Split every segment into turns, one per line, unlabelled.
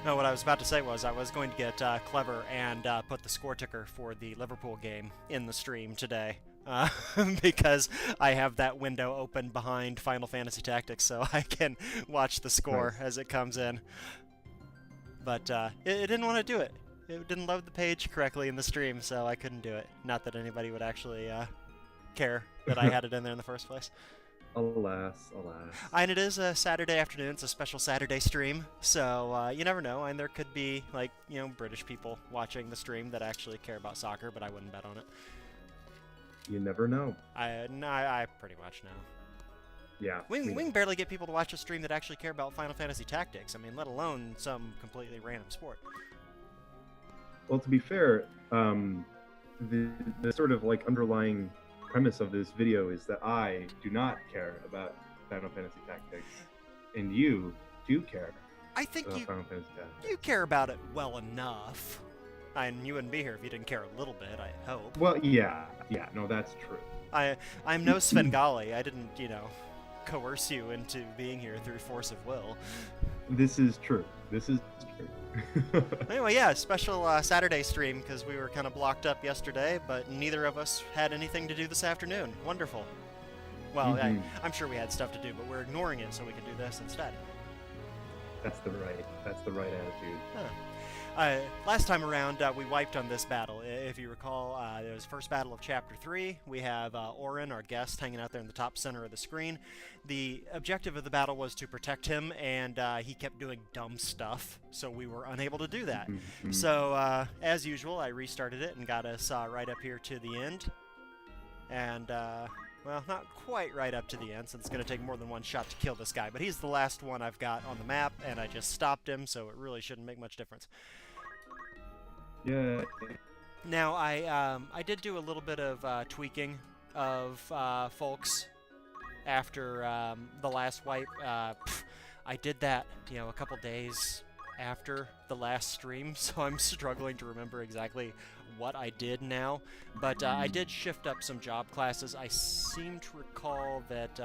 No, what I was about to say was I was going to get clever and put the score ticker for the Liverpool game in the stream today. Uh, because I have that window open behind Final Fantasy Tactics, so I can watch the score
Nice.
as it comes in. But it didn't want to do it. It didn't load the page correctly in the stream, so I couldn't do it. Not that anybody would actually care that I had it in there in the first place.
Alas, alas.
And it is a Saturday afternoon. It's a special Saturday stream, so you never know. And there could be, like, British people watching the stream that actually care about soccer, but I wouldn't bet on it.
You never know.
I pretty much know.
Yeah.
We can barely get people to watch a stream that actually care about Final Fantasy Tactics. I mean, let alone some completely random sport.
Well, to be fair, the sort of like underlying premise of this video is that I do not care about Final Fantasy Tactics, and you do care
I think
about Final Fantasy Tactics.
you care about it well enough. And you wouldn't be here if you didn't care a little bit, I hope.
Well, yeah, no, that's true.
I'm no Svengali. I didn't, coerce you into being here through force of will.
This is true. This is true.
Anyway, yeah, special Saturday stream because we were kind of blocked up yesterday, but neither of us had anything to do this afternoon. Wonderful. Well, I'm sure we had stuff to do, but we're ignoring it so we could do this instead.
That's the right attitude.
Huh. Last time around, we wiped on this battle. If you recall, it was first battle of Chapter 3. We have Orin, our guest, hanging out there in the top center of the screen. The objective of the battle was to protect him, and he kept doing dumb stuff, so we were unable to do that. So, as usual, I restarted it and got us right up here to the end. And, well, not quite right up to the end, since it's going to take more than one shot to kill this guy. But he's the last one I've got on the map, and I just stopped him, so it really shouldn't make much difference.
Yeah.
Now, I did do a little bit of tweaking of folks after the last wipe. I did that, a couple days after the last stream, so I'm struggling to remember exactly what I did now. But I did shift up some job classes. I seem to recall that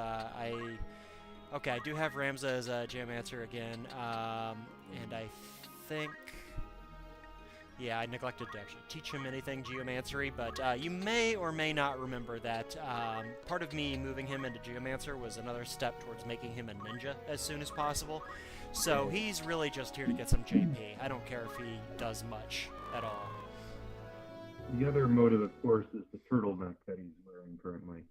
Okay, I do have Ramza as a Geomancer again, and I think... Yeah, I neglected to actually teach him anything Geomancery, but you may or may not remember that part of me moving him into Geomancer was another step towards making him a ninja as soon as possible. So he's really just here to get some JP. I don't care if he does much at all.
The other motive, of course, is the turtleneck that he's wearing currently.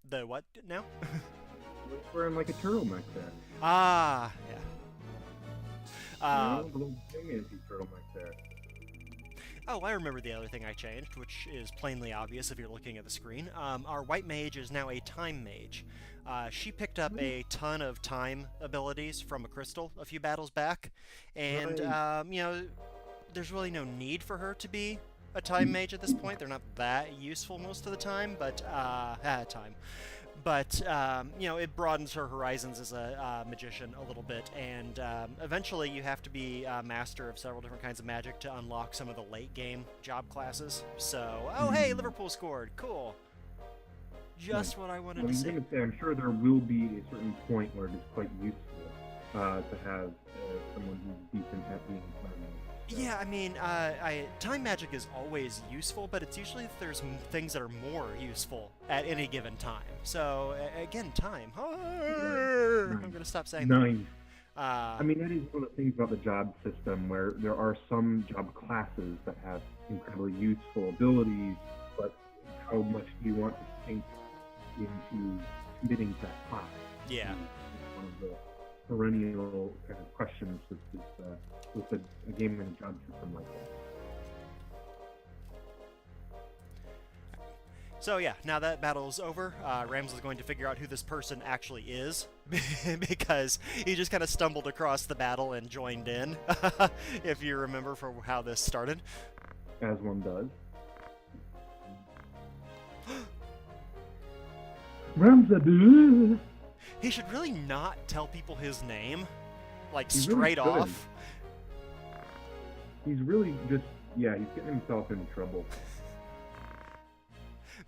The what now?
He's wearing like a turtleneck there.
Ah, yeah.
The little fancy turtleneck there.
Oh, I remember the other thing I changed, which is plainly obvious if you're looking at the screen. Our white mage is now a time mage. She picked up a ton of time abilities from a crystal a few battles back, and, there's really no need for her to be a time mage at this point. They're not that useful most of the time, but, But, it broadens her horizons as a magician a little bit, and eventually you have to be a master of several different kinds of magic to unlock some of the late-game job classes. So, oh hey, Liverpool scored! Cool! Just what I wanted to see.
I'm sure there will be a certain point where it is quite useful to have someone who's decent at being a time mage.
Yeah, I mean, time magic is always useful, but it's usually if there's things that are more useful at any given time. So, again, time. I'm going to stop saying that.
I mean, that is one of the things about the job system, where there are some job classes that have incredibly useful abilities, but how much do you want to sink into committing to that class?
Yeah.
It's one of the perennial kind of questions with a game and a job system like that.
So yeah, now that battle's over, Rams is going to figure out who this person actually is, because he just kind of stumbled across the battle and joined in, if you remember from how this started.
As one does. Ramza.
He should really not tell people his name, like
He
straight
really
off.
He's really just, he's getting himself in trouble.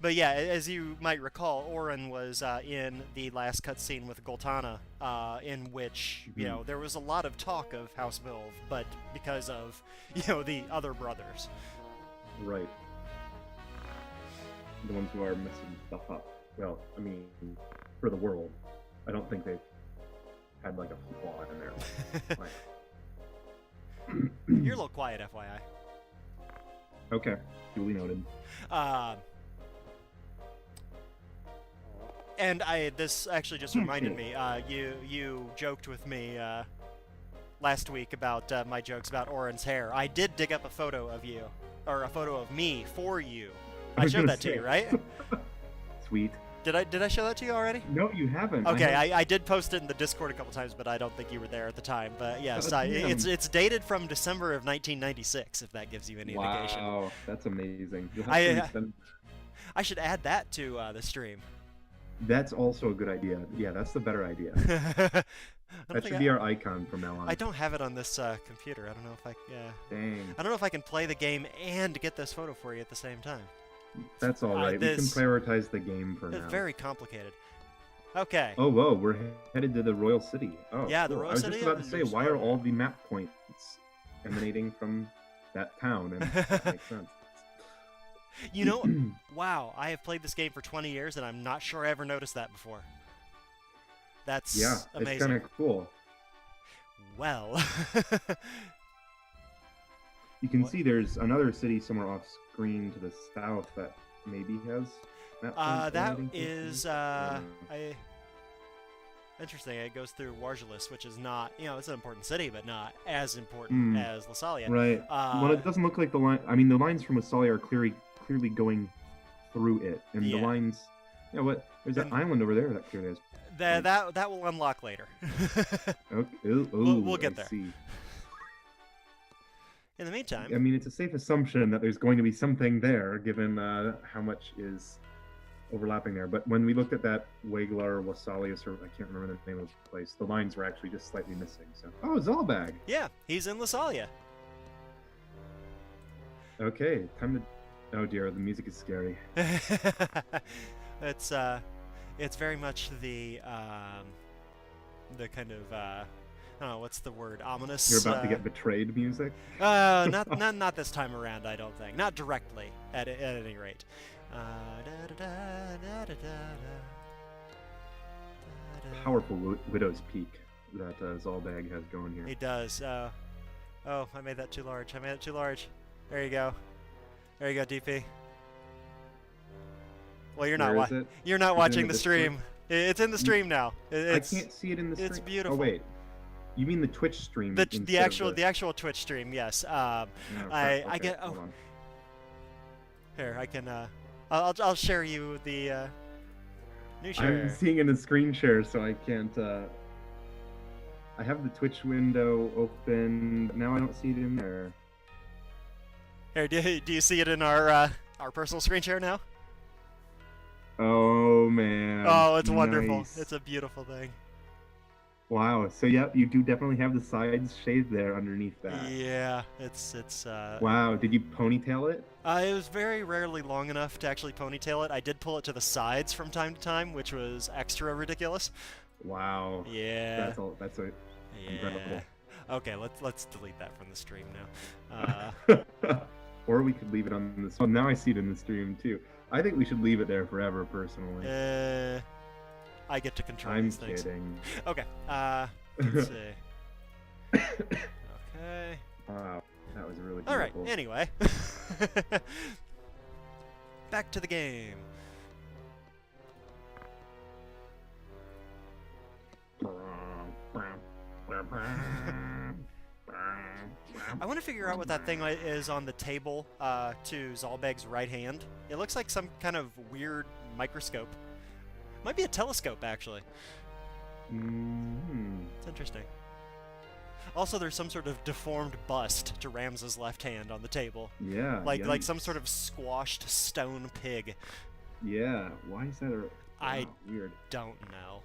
But yeah, as you might recall, Orin was in the last cutscene with Goltana, in which there was a lot of talk of House Vilv, but because of the other brothers.
Right. The ones who are messing stuff up. Well, I mean, for the world, I don't think they've had like a flaw in there.
You're a little quiet, FYI.
Okay, duly noted.
And this actually just reminded me. You joked with me last week about my jokes about Orin's hair. I did dig up a photo of you, or a photo of me for you. I showed that to you, right?
Sweet.
Did I show that to you already?
No, you haven't.
Okay, I did post it in the Discord a couple times, but I don't think you were there at the time. But yes, it's dated from December of 1996, if that gives you any indication.
Wow, that's amazing. You'll have to
I should add that to the stream.
That's also a good idea. Yeah, that's the better idea. That should be our icon from now on.
I don't have it on this computer. I don't know if I.
Dang.
I don't know if I can play the game and get this photo for you at the same time.
That's all right. We can prioritize the game for now.
It's very complicated. Okay.
Oh, whoa, we're headed to the Royal City. Oh,
yeah,
cool.
the Royal
City.
City.
I was just about to say, why are all the map points emanating from that town? And that makes sense.
Wow, I have played this game for 20 years, and I'm not sure I ever noticed that before. That's amazing.
It's kind of cool.
Well.
You can see there's another city somewhere off screen to the south that maybe has map
that is interesting. It goes through Wargelis, which is not, it's an important city, but not as important as Lesalia.
Right. Well, it doesn't look like the line. I mean, the lines from Lesalia are clearly going through it, and the lines. There's an island over there that clearly has.
That will unlock later.
Okay.
We'll get there.
See.
In the meantime,
I mean, it's a safe assumption that there's going to be something there, given how much is overlapping there. But when we looked at that Waglar, Wasalius, or I can't remember the name of the place, the lines were actually just slightly missing. So, Zalbag.
Yeah, he's in Lesalia.
Okay, time to. Oh dear, the music is scary.
It's very much the kind of I don't know, what's the word? Ominous.
You're about to get betrayed music.
Not this time around. I don't think. Not directly. At any rate.
Powerful Widow's Peak that Zalbag has going here.
He does. Oh, I made that too large. There you go. There you go, DP. Well, you're not watching the stream. It's in the stream now.
I can't see it in the stream.
It's beautiful.
Oh wait. You mean the Twitch stream?
The actual Twitch stream, yes. I get. Oh, here I can. I'll share you the new share.
I'm seeing in the screen share, so I can't. I have the Twitch window open. Now I don't see it in there.
Here, do you see it in our personal screen share now?
Oh man.
Oh, it's wonderful.
Nice.
It's a beautiful thing.
Wow. So yeah, you do definitely have the sides shaved there underneath that.
Yeah, it's.
Wow. Did you ponytail it?
It was very rarely long enough to actually ponytail it. I did pull it to the sides from time to time, which was extra ridiculous.
Wow.
Yeah.
That's incredible.
Okay, let's delete that from the stream now.
Or we could leave it on this. Well, now I see it in the stream too. I think we should leave it there forever, personally.
I get to control these things.
I'm kidding.
Okay. Let's see. Okay.
Wow, that was really beautiful.
All right. Anyway, back to the game. I want to figure out what that thing is on the table to Zalbag's right hand. It looks like some kind of weird microscope. Might be a telescope, actually. It's interesting. Also, there's some sort of deformed bust to Rams's left hand on the table.
Yeah.
Like some sort of squashed stone pig.
Yeah. Why is that weird?
Don't know.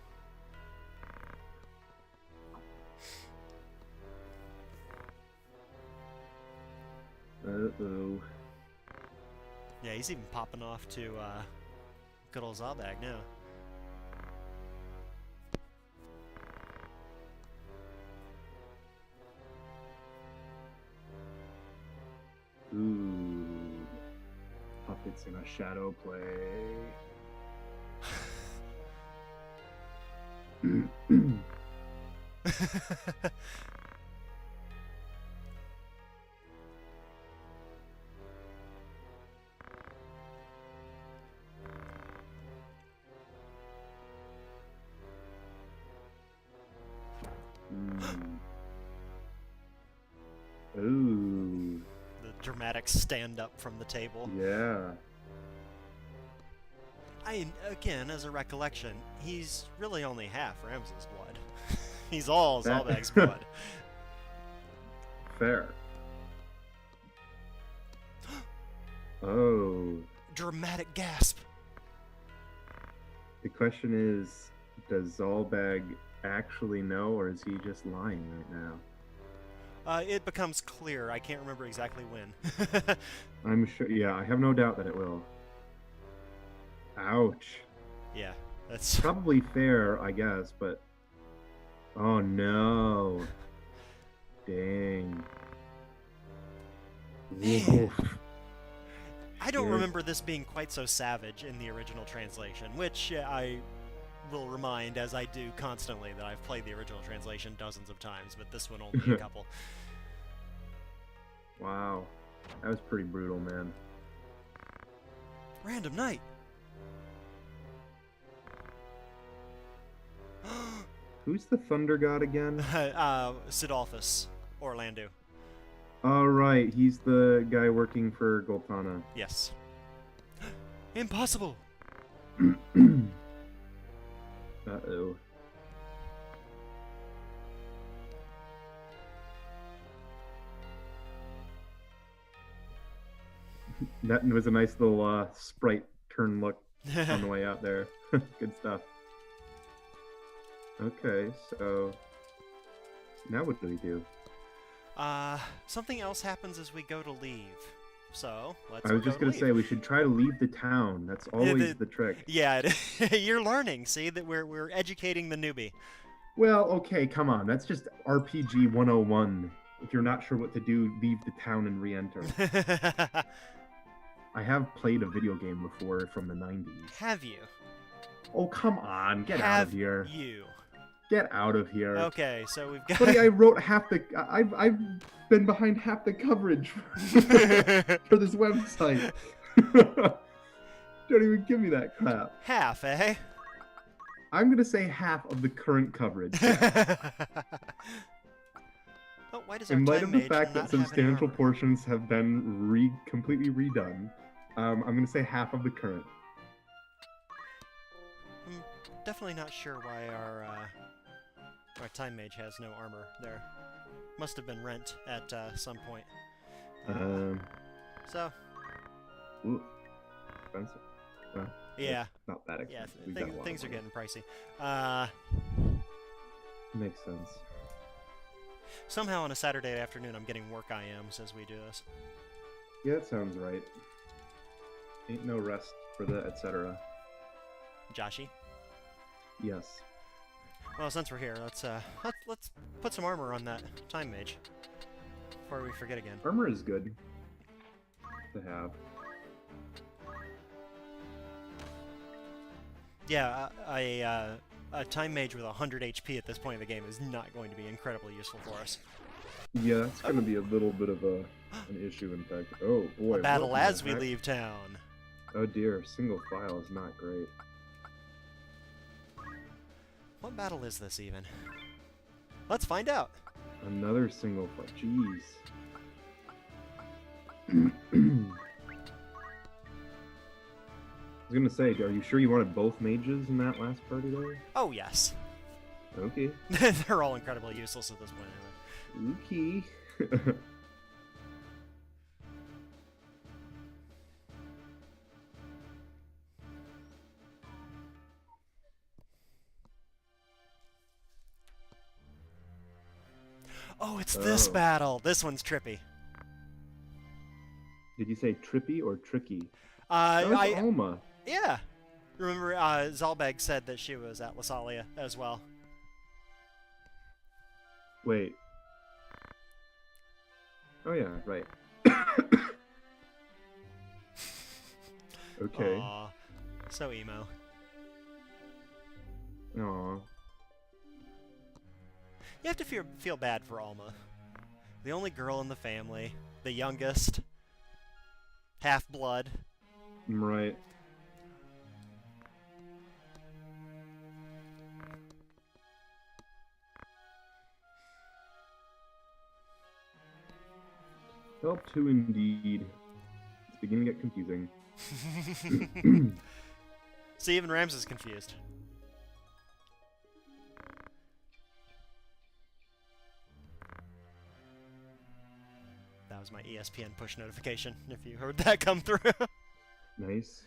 Uh-oh.
Yeah, he's even popping off to Good old Zalbag now.
Ooh. Puppets in a shadow play. Ooh.
The dramatic stand-up from the table.
Yeah.
Again, as a recollection, he's really only half Ramses' blood. He's all Zalbag's blood.
Fair. Oh.
Dramatic gasp.
The question is, does Zalbag actually know, or is he just lying right now?
It becomes clear. I can't remember exactly when.
I'm sure. Yeah, I have no doubt that it will. Ouch.
Yeah, that's
Probably fair, I guess, but... Oh, no. Dang.
Man.
Oof.
I don't
Shit.
remember this being quite so savage in the original translation, which I will remind, as I do constantly, that I've played the original translation dozens of times, but this one only a couple.
Wow. That was pretty brutal, man.
Random night.
Who's the thunder god again?
Sidolphus. Orlando.
All right, he's the guy working for Goltana.
Yes. Impossible!
Uh-oh. That was a nice little sprite turn look on the way out there. Good stuff. Okay, so now what do we do?
Something else happens as we go to leave. So, let's
I was just
going to
say we should try to leave the town. That's always the trick.
Yeah, you're learning. See that we're educating the newbie.
Well, okay, come on. That's just RPG 101. If you're not sure what to do, leave the town and re-enter. I have played a video game before from the 90s.
Have you?
Oh, come on. Get out of here.
You.
Get out of here.
Okay, so we've got...
Buddy, I wrote half the... I've been behind half the coverage for this website. Don't even give me that crap.
Half, eh?
I'm going to say half of the current coverage.
Oh, why does our
In light
time
of the
mage
fact
not
that
have any
substantial
armor?
portions have been completely redone, I'm going to say half of the current.
I'm definitely not sure why our time mage has no armor there. Must have been rent at some point.
Ooh, expensive. Well,
Yeah.
not that
Yeah,
expensive. We've got a lot of
things are
money.
getting pricey.
Makes sense.
Somehow on a Saturday afternoon I'm getting work IMs as we do this.
Yeah, that sounds right. Ain't no rest for the etc.
Joshy?
Yes.
Well, since we're here, let's put some armor on that time mage before we forget again.
Armor is good to have.
Yeah, a time mage with 100 HP at this point in the game is not going to be incredibly useful for us.
Yeah, it's going to be a little bit of an issue, in fact. Oh, boy.
A battle
what the
as we
heck?
leave town.
Oh, dear. Single file is not great.
What battle is this even? Let's find out.
Another single file. Jeez. I was going to say, are you sure you wanted both mages in that last party there?
Oh, yes.
Okay.
They're all incredibly useless at this point anyway.
Okay.
Oh, it's this battle. This one's trippy.
Did you say trippy or tricky? That was
I
Alma.
yeah. Remember, Zalbeg said that she was at Lesalia as well.
Wait. Oh yeah, right. Okay.
Aww. So emo.
Aw.
You have to feel bad for Alma. The only girl in the family. The youngest. Half-blood.
Right. Help to indeed. It's beginning to get confusing.
See, even Rams is confused. That was my ESPN push notification, if you heard that come through.
Nice.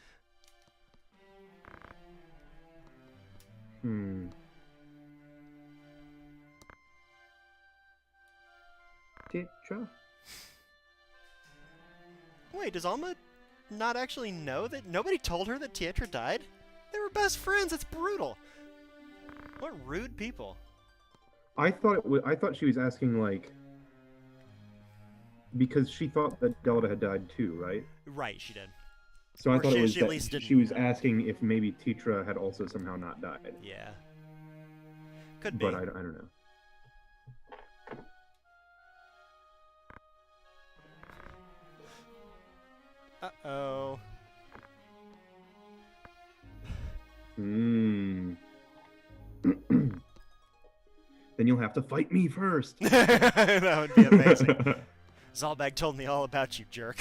Tetra?
Wait, does Alma not actually know that nobody told her that Tietra died? They were best friends. It's brutal. What rude people.
I thought she was asking like because she thought that Delta had died too, right?
Right, she did.
So I
Or
thought
she-
it was
she at
that
least didn't
she was
know.
asking if maybe Tetra had also somehow not died.
Yeah. Could be.
But I don't know.
Uh-oh.
Then you'll have to fight me first.
That would be amazing. Zalbag told me all about you, jerk.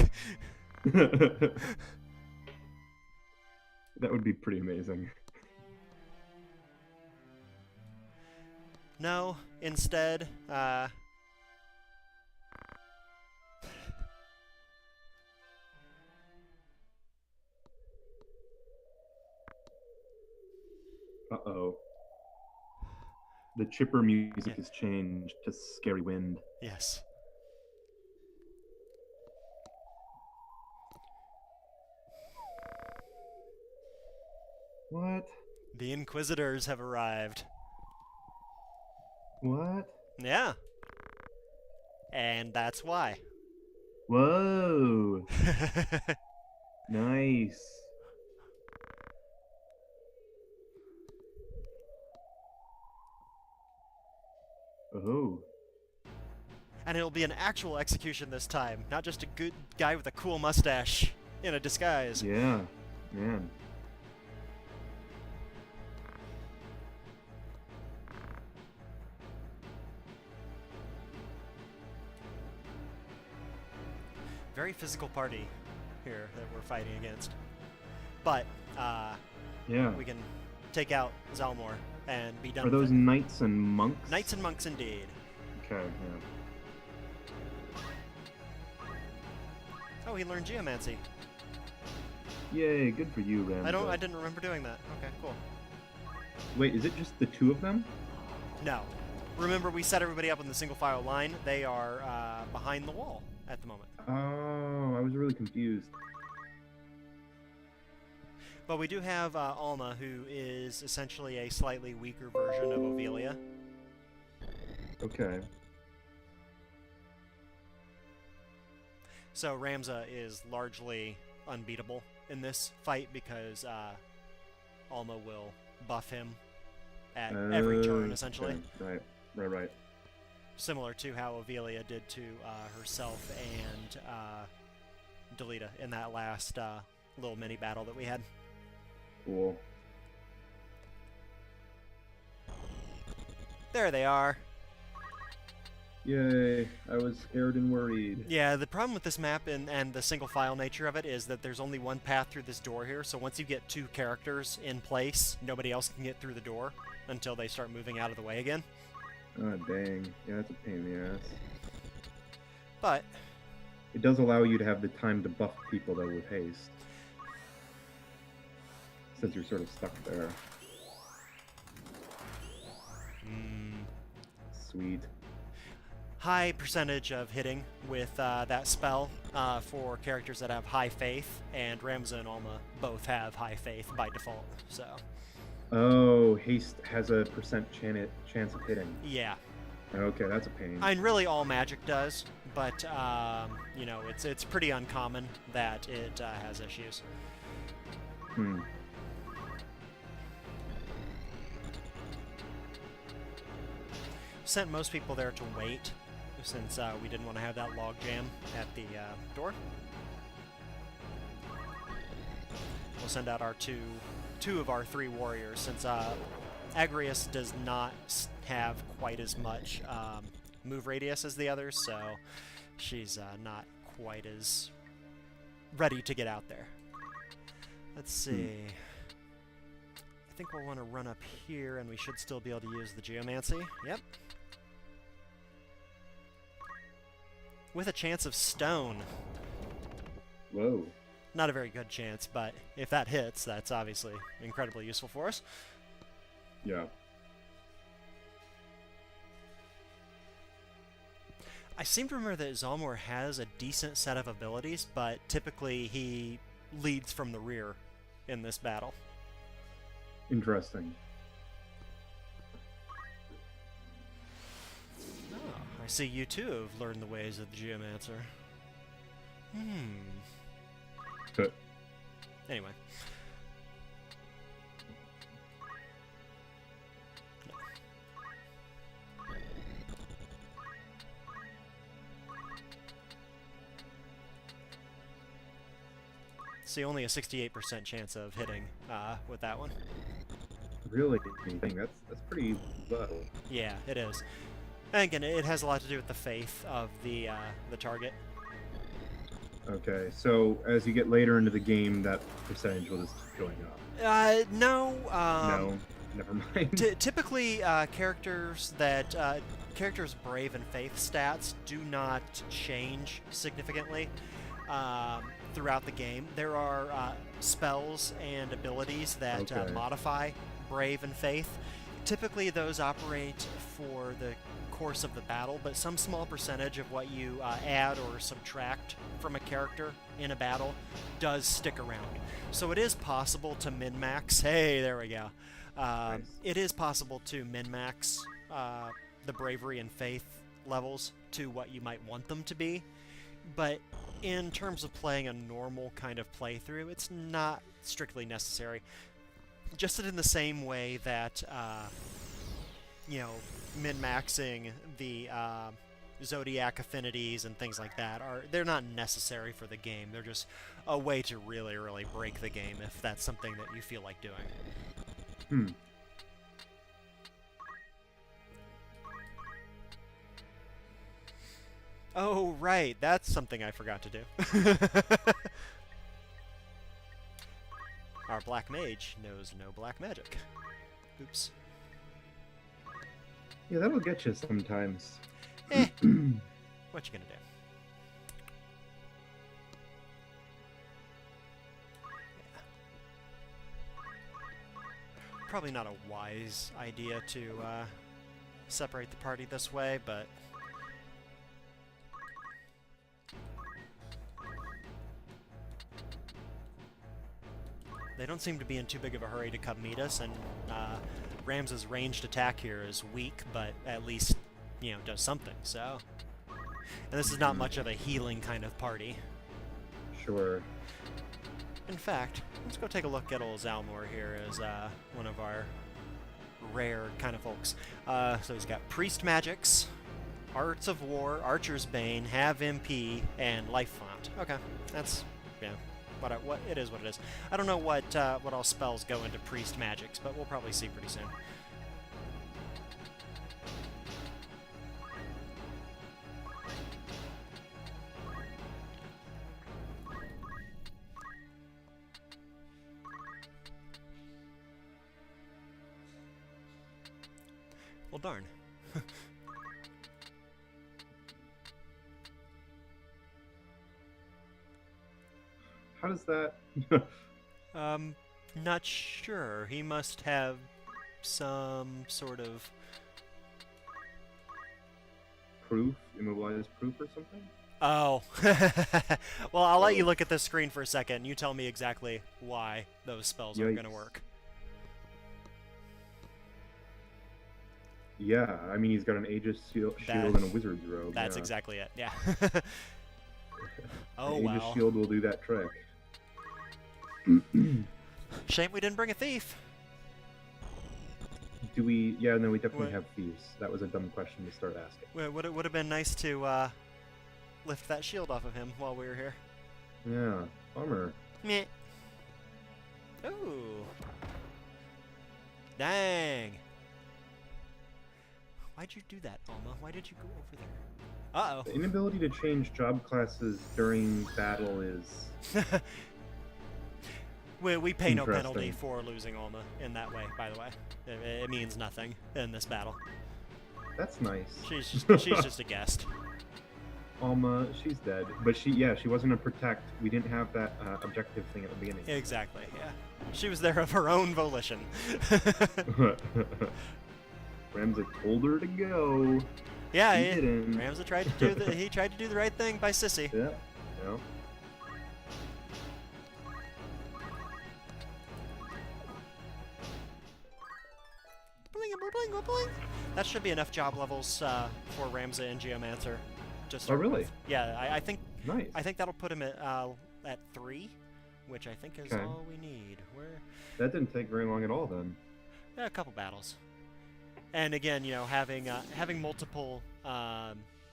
That would be pretty amazing.
No, instead,
Uh-oh. The chipper music has changed to Scary Wind.
yes.
What?
The Inquisitors have arrived.
What?
Yeah. And that's why.
Whoa! Nice. Oh.
And it'll be an actual execution this time, not just a good guy with a cool mustache in a disguise.
Yeah. Man.
Very physical party here that we're fighting against. But,
Yeah.
we can take out Zalmor and be done
Are
with
those
it.
knights and monks?
Knights and monks indeed.
Okay, yeah.
Oh, he learned geomancy.
Yay, good for you, Ram.
I didn't remember doing that. Okay, cool.
Wait, is it just the two of them?
No. Remember, we set everybody up in the single file line. They are behind the wall at the moment.
Oh, I was really confused.
But we do have Alma, who is essentially a slightly weaker version of Ovelia.
Okay.
So Ramza is largely unbeatable in this fight because Alma will buff him at every turn, essentially.
Okay. Right.
Similar to how Ovelia did to herself and Delita in that last little mini battle that we had.
Cool.
There they are.
Yay, I was scared and worried.
Yeah, the problem with this map and the single file nature of it is that there's only one path through this door here, so once you get two characters in place, nobody else can get through the door until they start moving out of the way again.
Oh, dang. Yeah, that's a pain in the ass.
But
It does allow you to have the time to buff people, though, with haste. Since you're sort of stuck there. Sweet.
high percentage of hitting with that spell for characters that have high faith, and Ramza and Alma both have high faith by default. So.
Oh, haste has a percent chance of hitting.
Yeah.
Okay, that's a pain.
I mean, really, all magic does, but you know, it's pretty uncommon that it has issues.
Hmm.
Sent most people there to wait, since we didn't want to have that log jam at the door. We'll send out our two of our 3 warriors, since Agrius does not have quite as much move radius as the others, so she's not quite as ready to get out there. Let's see. I think we'll want to run up here, and we should still be able to use the Geomancy. Yep. With a chance of stone.
Whoa.
Not a very good chance, but if that hits, that's obviously incredibly useful for us.
Yeah.
I seem to remember that Zalmor has a decent set of abilities, but typically he leads from the rear in this battle.
Interesting.
Oh, I see you too have learned the ways of the Geomancer.
But
Anyway. See, only a 68% chance of hitting with that one.
really, that's pretty low.
Yeah, it is. And again, it has a lot to do with the faith of the target.
Okay, so as you get later into the game, that percentage will just keep going up.
No.
No, never mind.
Typically, characters brave and faith stats do not change significantly throughout the game. There are spells and abilities that modify brave and faith. Typically, those operate for the course of the battle, but some small percentage of what you add or subtract from a character in a battle does stick around. So it is possible to min-max. Hey, there we go.
Nice.
It is possible to min-max the bravery and faith levels to what you might want them to be, but in terms of playing a normal kind of playthrough, it's not strictly necessary. Just in the same way that you know, min-maxing the zodiac affinities and things like that they're not necessary for the game. They're just a way to really, really break the game if that's something that you feel like doing. Oh, right. That's something I forgot to do. Our black mage knows no black magic. Oops.
Yeah, that'll get you sometimes.
What you gonna do? Yeah. Probably not a wise idea to separate the party this way, but they don't seem to be in too big of a hurry to come meet us, and Ramza's ranged attack here is weak, but at least, you know, does something, so. And this is not much of a healing kind of party.
Sure.
In fact, let's go take a look at old Zalmor here as one of our rare kind of folks. So he's got Priest Magics, Arts of War, Archer's Bane, Have MP, and Life Font. Okay, that's, yeah. What it is what it is. I don't know what all spells go into Priest Magics, but we'll probably see pretty soon. Well, darn.
How does that...
Not sure. He must have some sort of...
proof, immobilize proof or something?
Oh. Well, I'll let you look at this screen for a second. You tell me exactly why those spells aren't going to
Yikes.
work.
Yeah, I mean, he's got an Aegis shield and a wizard's robe.
That's
yeah.
exactly it, yeah. Oh,
Aegis
well.
shield will do that trick.
Shame we didn't bring a thief.
Do we? Yeah, no, we definitely
What?
have thieves. That was a dumb question to start asking.
Would it would have been nice to lift that shield off of him while we were here.
Yeah, bummer.
Meh. Ooh. Dang. Why'd you do that, Alma? Why did you go over there? Uh-oh.
The inability to change job classes during battle is...
We pay no
Interesting.
penalty for losing Alma in that way, by the way. It means nothing in this battle.
That's nice.
She's just a guest.
Alma, she's dead. But she wasn't a protect. We didn't have that objective thing at the beginning.
Exactly, yeah. She was there of her own volition.
Ramza told her to go.
Yeah,
He didn't.
Ramza tried to do the right thing by Sissy.
Yeah, yeah.
Bling, bling, bling. That should be enough job levels for Ramza and Geomancer. Just
Oh, really?
Yeah, I think
Nice.
I think that'll put him at 3, which I think is
Okay.
all we need.
That didn't take very long at all then.
A couple battles. And again, you know, having multiple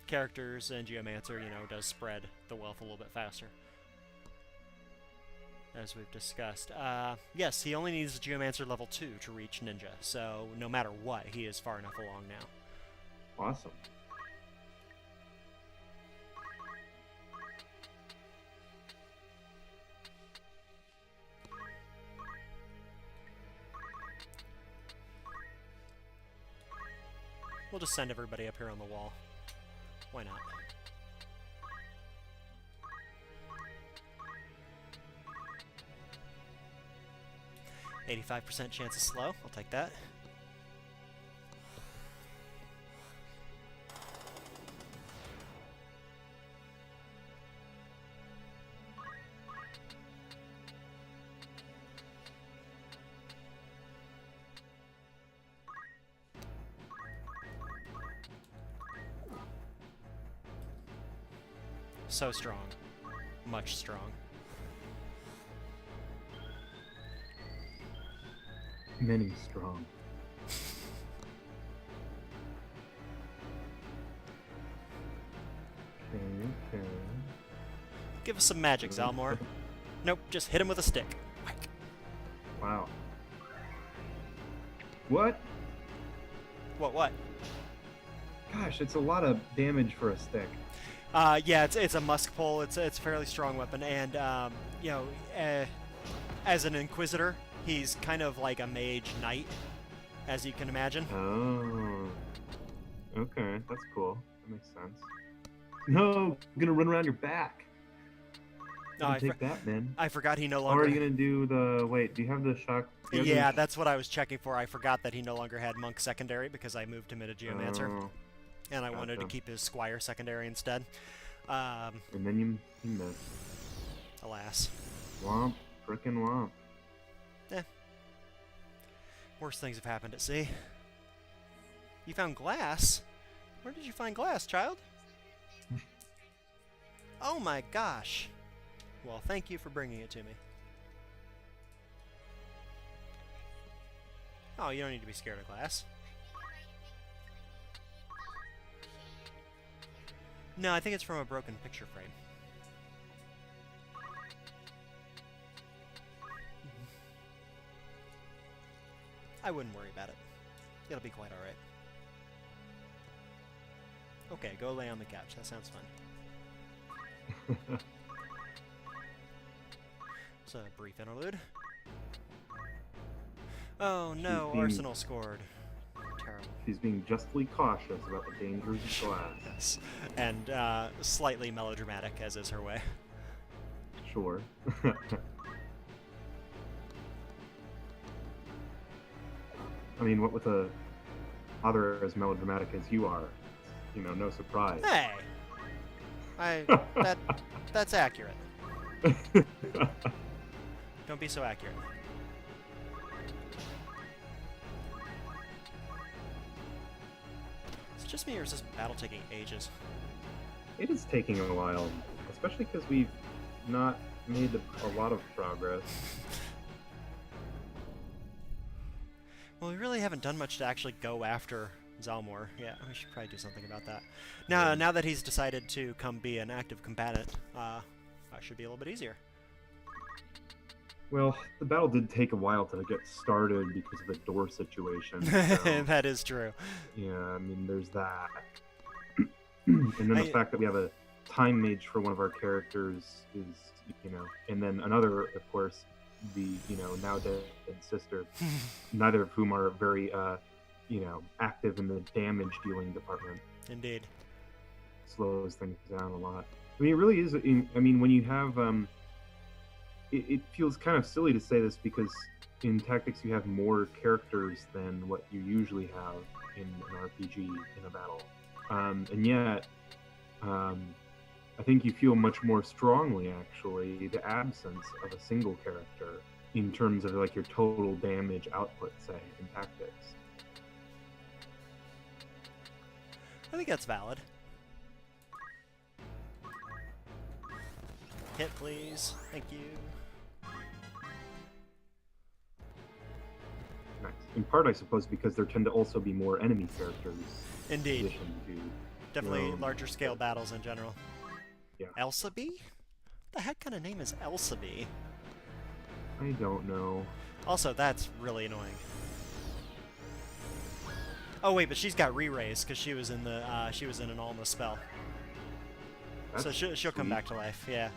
characters in Geomancer, you know, does spread the wealth a little bit faster, as we've discussed. Yes, he only needs Geomancer level 2 to reach Ninja, so no matter what, he is far enough along now.
Awesome.
We'll just send everybody up here on the wall. Why not? %85 chance of slow. I'll take that. So strong. Much strong.
Many strong. Okay.
Give us some magic, Zalmor. Nope, just hit him with a stick. Whack.
Wow. What?
What?
Gosh, it's a lot of damage for a stick.
Yeah, it's a musk pole. It's a fairly strong weapon, and you know, as an Inquisitor, he's kind of like a mage knight, as you can imagine.
Oh. Okay, that's cool. That makes sense. No, I'm gonna run around your back.
No,
Take that, man.
I forgot he no
Or
longer.
are you gonna do the? Wait, do you have the shock? do you have
Yeah,
the-
that's what I was checking for. I forgot that he no longer had monk secondary because I moved him into Geomancer,
Oh,
and I wanted to
gotcha.
keep his squire secondary instead.
and then you missed.
Alas,
Womp, frickin' womp.
worse things have happened at sea. You found glass? Where did you find glass, child? Oh my gosh. Well, thank you for bringing it to me. Oh, you don't need to be scared of glass. No, I think it's from a broken picture frame. I wouldn't worry about it. It'll be quite alright. Okay, go lay on the couch. That sounds fun. It's a brief interlude. Oh no,
being-
Arsenal scored. Terrible.
She's being justly cautious about the dangers of glass.
Yes. And slightly melodramatic, as is her way.
Sure. I mean, what with a father as melodramatic as you are, no surprise.
Hey! That's accurate. Don't be so accurate. Is it just me, or is this battle taking ages?
It is taking a while, especially because we've not made a lot of progress.
Well, we really haven't done much to actually go after Zalmor. Yeah, we should probably do something about that. Now that he's decided to come be an active combatant, that should be a little bit easier.
Well, the battle did take a while to get started because of the door situation. So,
That is true.
yeah, I mean, there's that. And then the fact that we have a time mage for one of our characters is, and then another, of course, the, now dead sister, neither of whom are very, active in the damage dealing department.
Indeed.
Slows things down a lot. I mean, it really is, when you have, it feels kind of silly to say this because in Tactics you have more characters than what you usually have in an RPG in a battle. And yet, I think you feel much more strongly, actually, the absence of a single character in terms of like your total damage output, say, in Tactics.
I think that's valid. Hit, please. Thank you.
Nice. In part, I suppose, because there tend to also be more enemy characters.
Indeed.
In addition to,
definitely larger scale battles in general.
Yeah.
Elsabee? What the heck kind of name is Elsabee?
I don't know.
Also, that's really annoying. Oh wait, but she's got re-raise because she was in the she was in an Alma spell.
That's
so she'll come
sweet.
back to life. Yeah.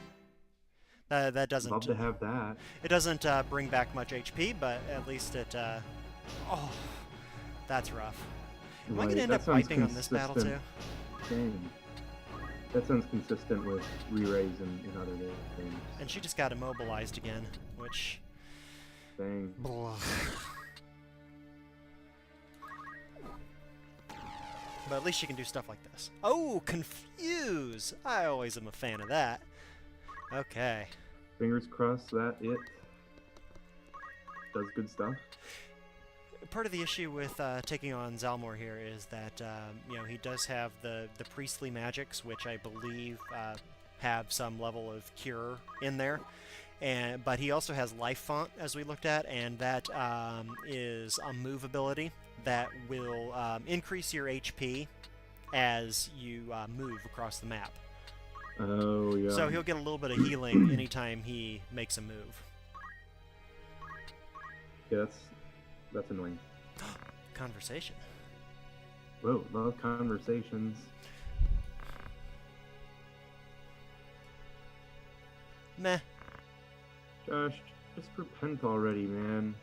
That doesn't.
Love to have that.
It doesn't bring back much HP, but at least it. Oh, that's rough. Am I
Right,
gonna end
that
up
sounds
wiping on this battle too?
consistent. Dang. That sounds consistent with re-raise in other games.
And she just got immobilized again, which.
Dang.
Blah. But at least she can do stuff like this. Oh, confuse! I always am a fan of that. Okay.
Fingers crossed that it does good stuff.
Part of the issue with taking on Zalmor here is that he does have the priestly magics, which I believe have some level of cure in there, but he also has life font, as we looked at, and that is a move ability that will increase your HP as you move across the map.
Oh yeah.
So he'll get a little bit of healing anytime he makes a move.
Yeah, that's annoying.
Conversation.
Whoa, love conversations.
Meh.
Josh, just repent already, man.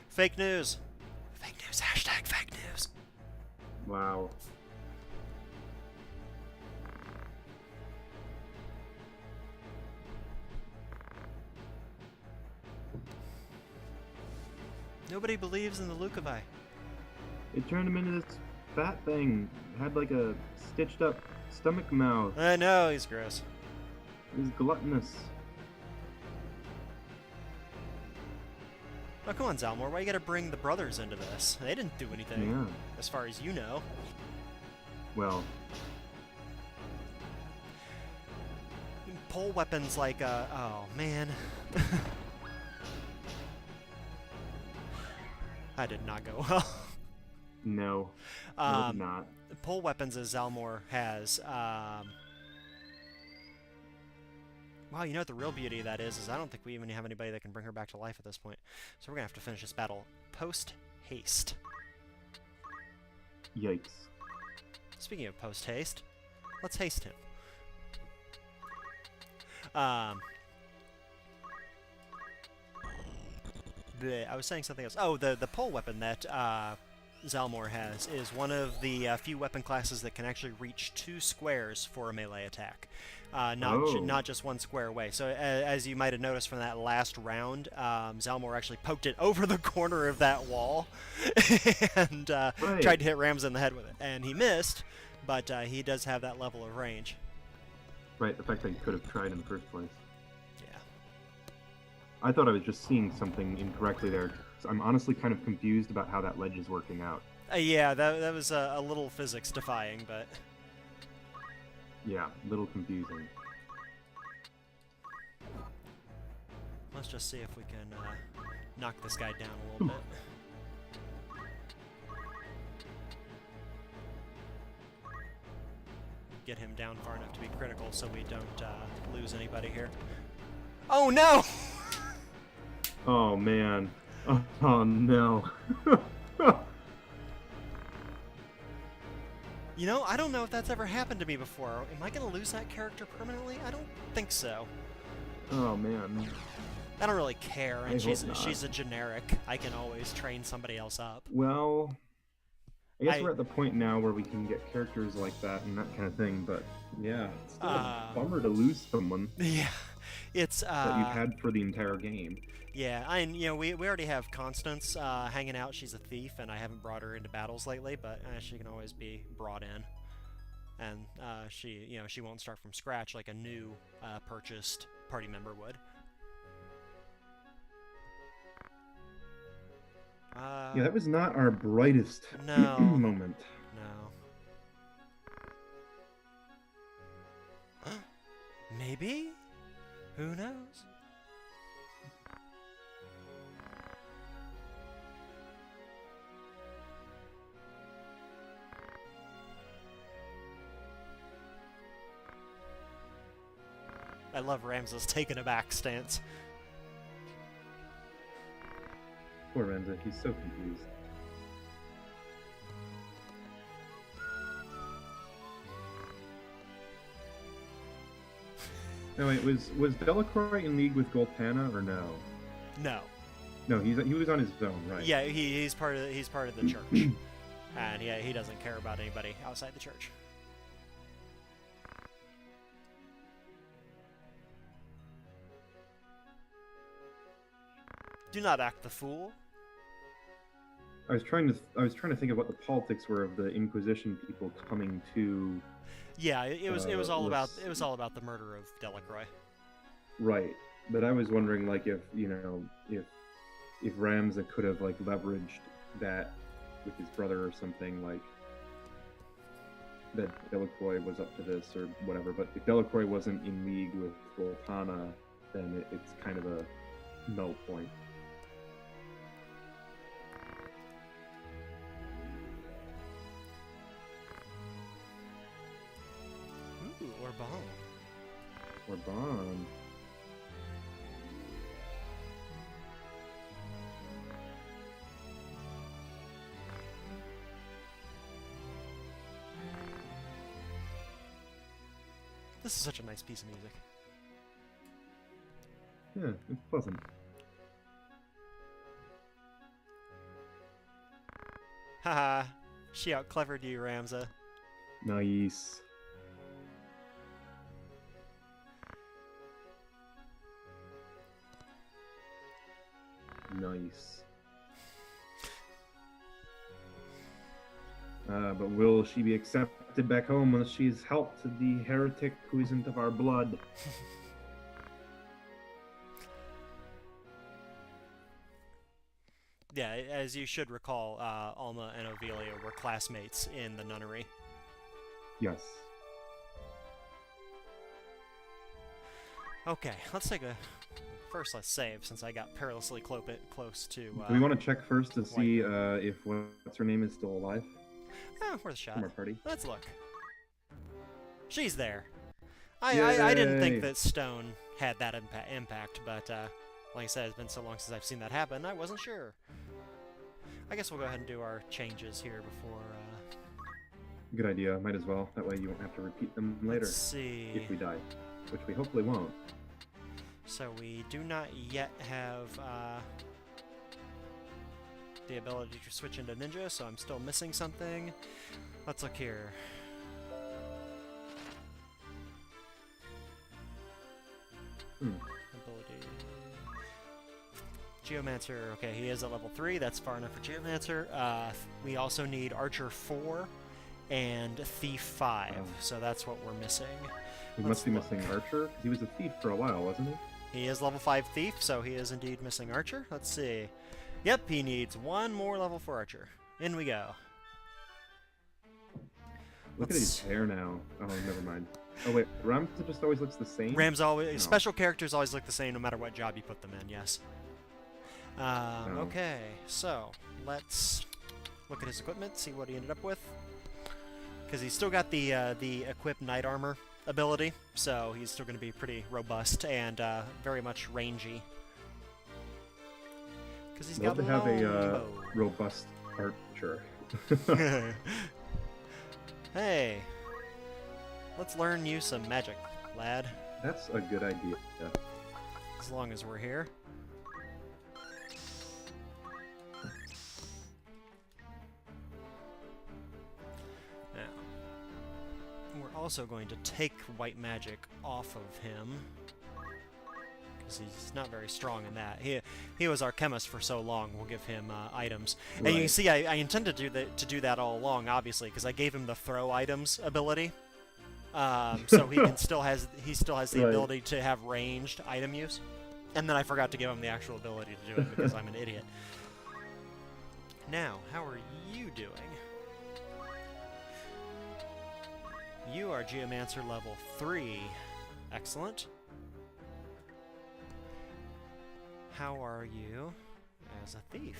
Fake news. Fake news. Hashtag fake news.
Wow.
Nobody believes in the Lucavi.
It turned him into this fat thing. Had like a stitched up stomach mouth.
I know, he's gross.
He's gluttonous.
Oh, come on, Zalmor. Why you gotta bring the brothers into this? They didn't do anything,
Yeah.
as far as you know.
Well,
Pole weapons like, oh, man. That did not go well.
no. No, it did not.
Pole weapons, as Zalmor has, wow, you know what the real beauty of that is I don't think we even have anybody that can bring her back to life at this point. So we're gonna have to finish this battle post-haste.
Yikes.
Speaking of post-haste, let's haste him. I was saying something else. Oh, the pole weapon that Zalmor has is one of the few weapon classes that can actually reach 2 squares for a melee attack, not just 1 square away. So as you might have noticed from that last round, Zalmor actually poked it over the corner of that wall and tried to hit Ramza in the head with it, and he missed, but he does have that level of range.
Right, the fact that he could have tried in the first place.
Yeah.
I thought I was just seeing something incorrectly there. I'm honestly kind of confused about how that ledge is working out.
Yeah, that was a little physics defying, but...
Yeah, a little confusing.
Let's just see if we can knock this guy down a little bit. Get him down far enough to be critical so we don't lose anybody here. Oh no!
Oh man. Oh no.
You know, I don't know if that's ever happened to me before. Am I going to lose that character permanently? I don't think so.
Oh man.
I don't really care, and
I
she's a generic. I can always train somebody else up.
Well, I guess we're at the point now where we can get characters like that and that kind of thing, but yeah, it's still a bummer to lose someone.
Yeah, it's
that you've had for the entire game.
Yeah, you know, we already have Constance hanging out. She's a thief, and I haven't brought her into battles lately, but she can always be brought in. And she won't start from scratch like a new purchased party member would.
Yeah, that was not our brightest moment.
No. Maybe? Who knows? I love Ramza's taken aback stance.
Poor Ramza, he's so confused. No, wait, was Delacroix in league with Goltana or no?
No.
No, he was on his own, right?
Yeah, he's part of the church, and he doesn't care about anybody outside the church. Do not act the fool.
I was trying to think of what the politics were of the Inquisition people coming to.
Yeah, it was all about the murder of Delacroix.
Right, but I was wondering, like, if Ramza could have like leveraged that with his brother or something, like that Delacroix was up to this or whatever. But if Delacroix wasn't in league with Goltana, then it's kind of a null point. Or Bond.
This is such a nice piece of music.
Yeah, it's pleasant.
Haha, she out-clevered you, Ramza.
Nice. Nice. But will she be accepted back home unless she's helped the heretic who isn't of our blood?
Yeah, as you should recall, Alma and Ovelia were classmates in the nunnery.
Yes.
Okay, let's take a... First, let's save, since I got perilously close to...
Do we want to check first to see if what's her name is still alive?
Worth a shot.
From our party.
Let's look. She's there. I didn't think that Stone had that impact, but like I said, it's been so long since I've seen that happen, I wasn't sure. I guess we'll go ahead and do our changes here before...
Good idea. Might as well. That way you won't have to repeat them later.
Let's see.
If we die. Which we hopefully won't.
So we do not yet have the ability to switch into ninja, so I'm still missing something. Let's look here. Ability. Geomancer, okay, he is at level 3, that's far enough for Geomancer. We also need Archer 4 and Thief 5, so that's what we're missing.
He must be missing Archer, because he was a thief for a while, wasn't he?
He is level 5 Thief, so he is indeed missing Archer. Let's see. Yep, he needs one more level for Archer. In we go.
Look at his hair now. Oh, never mind. Oh wait, Rams just always looks the same?
Rams always... Special characters always look the same no matter what job you put them in, yes. Okay, so let's look at his equipment, see what he ended up with. Because he's still got the equip Knight Armor ability, so he's still going to be pretty robust and very much rangy. Because he's got
to have a robust archer.
Hey, let's learn you some magic, lad.
That's a good idea. Yeah.
As long as we're here. Now, we're also going to take white magic off of him. Because he's not very strong in that. He was our chemist for so long, we'll give him items. Right. And you can see I intended to do that all along, obviously, because I gave him the throw items ability. So he still has the ability to have ranged item use. And then I forgot to give him the actual ability to do it because I'm an idiot. Now, how are you doing? You are Geomancer level 3. Excellent. How are you as a thief?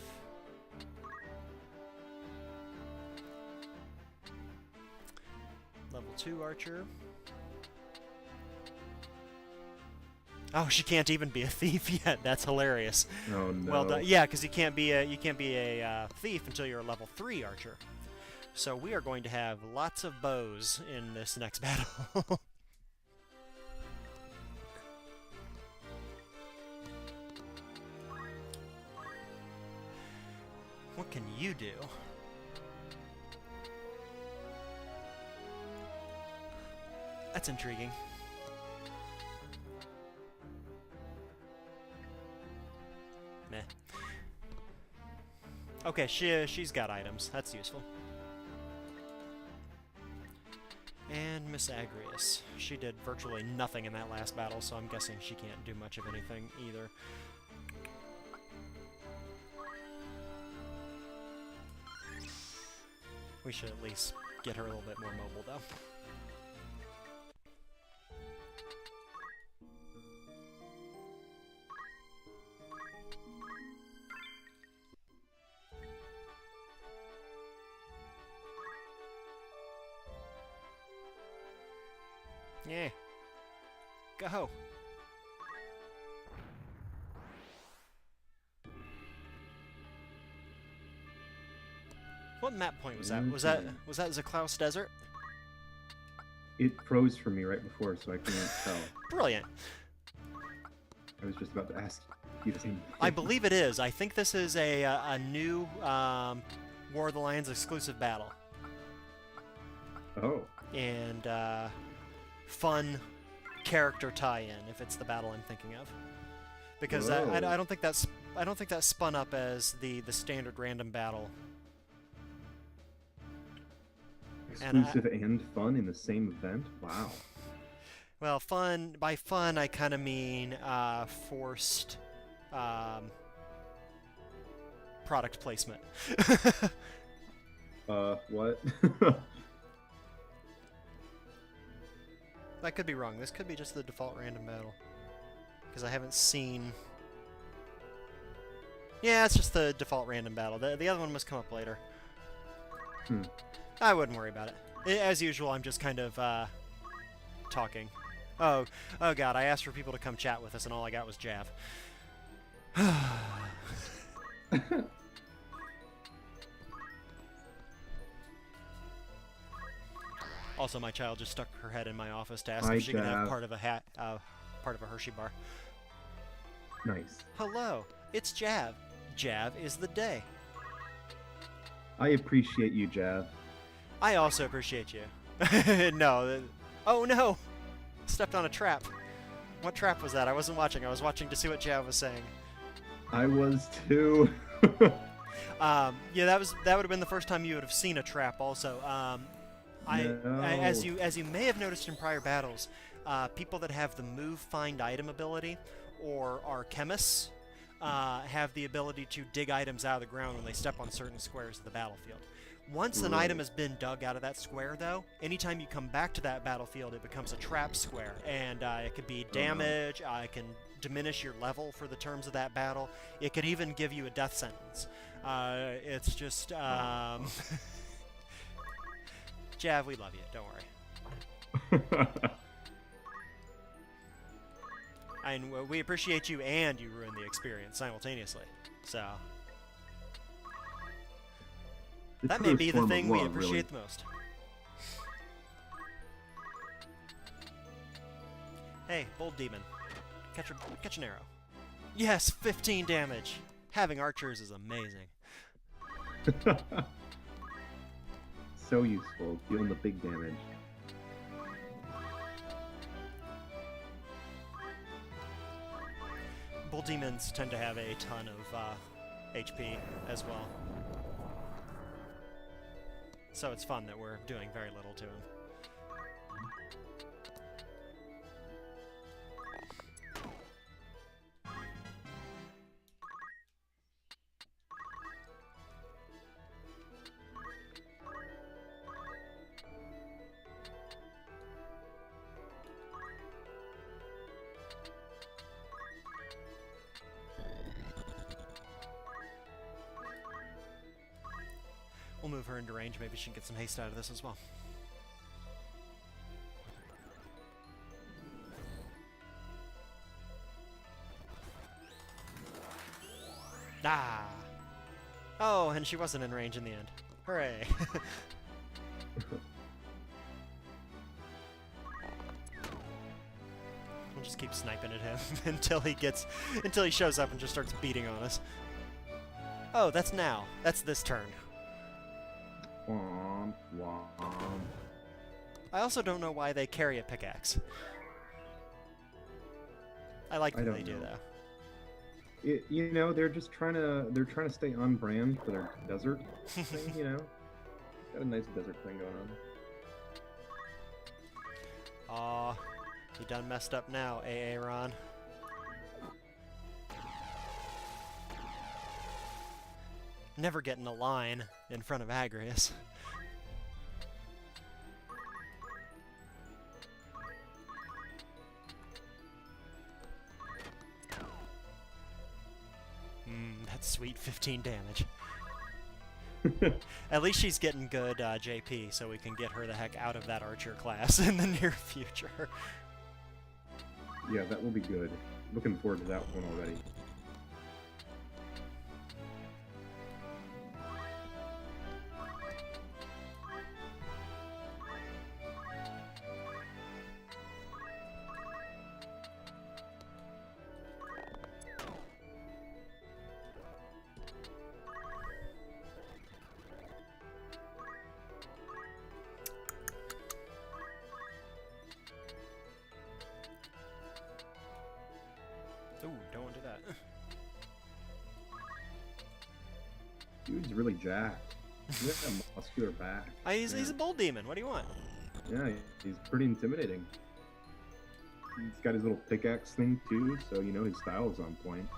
Level 2 archer. Oh, she can't even be a thief yet. That's hilarious.
Oh no.
Well done. Yeah, because you can't be a thief until you're a level 3 archer. So we are going to have lots of bows in this next battle. What can you do? That's intriguing. Meh. Okay, she's got items. That's useful. And Miss Agrius. She did virtually nothing in that last battle, so I'm guessing she can't do much of anything either. We should at least get her a little bit more mobile, though. Yeah. Go. What map point was that? Was that Zaklaus Desert?
It froze for me right before, so I couldn't tell.
Brilliant.
I was just about to ask you the same thing.
I believe it is. I think this is a new War of the Lions exclusive battle.
Oh.
And fun character tie-in, if it's the battle I'm thinking of. Because I don't think that's spun up as the standard random battle.
Exclusive and fun in the same event? Wow.
Well, fun, by fun I kind of mean forced product placement.
What?
I could be wrong. This could be just the default random battle. Because I haven't seen... Yeah, it's just the default random battle. The other one must come up later. I wouldn't worry about it. As usual, I'm just kind of talking. Oh god, I asked for people to come chat with us and all I got was Jav. Also, my child just stuck her head in my office to ask if she could have part of a Hershey bar.
Nice.
Hello, it's Jav. Jav is the day.
I appreciate you, Jav.
I also appreciate you. No. Oh no! Stepped on a trap. What trap was that? I wasn't watching. I was watching to see what Jav was saying.
I was too.
Yeah, that would have been the first time you would have seen a trap. Also, as you may have noticed in prior battles, people that have the move find item ability, or are chemists, have the ability to dig items out of the ground when they step on certain squares of the battlefield. Once an item has been dug out of that square, though, anytime you come back to that battlefield, it becomes a trap square, and it could be damage. It can diminish your level for the terms of that battle. It could even give you a death sentence. It's just, Jav, we love you. Don't worry. And we appreciate you, and you ruin the experience simultaneously. So that may be the thing we appreciate the most. Hey, bold demon, catch an arrow. Yes, 15 damage. Having archers is amazing.
So useful, dealing the big damage.
Bull demons tend to have a ton of HP as well. So it's fun that we're doing very little to him. We'll move her into range. Maybe she can get some haste out of this as well. Ah! Oh, and she wasn't in range in the end. Hooray! We'll just keep sniping at him until he shows up and just starts beating on us. Oh, that's now. That's this turn.
Womp, womp.
I also don't know why they carry a pickaxe. I like that they do, though.
You know, they're trying to stay on brand for their desert thing, you know? Got a nice desert thing going on.
Aw, you done messed up now, Aaron. Never getting a line in front of Agrius. That's sweet 15 damage. At least she's getting good JP, so we can get her the heck out of that archer class in the near future.
Yeah, that will be good. Looking forward to that one already.
Ooh, don't want to do that.
Dude's really jacked. He's got a muscular back.
He's a bull demon. What do you want?
Yeah, he's pretty intimidating. He's got his little pickaxe thing too, so you know his style's on point.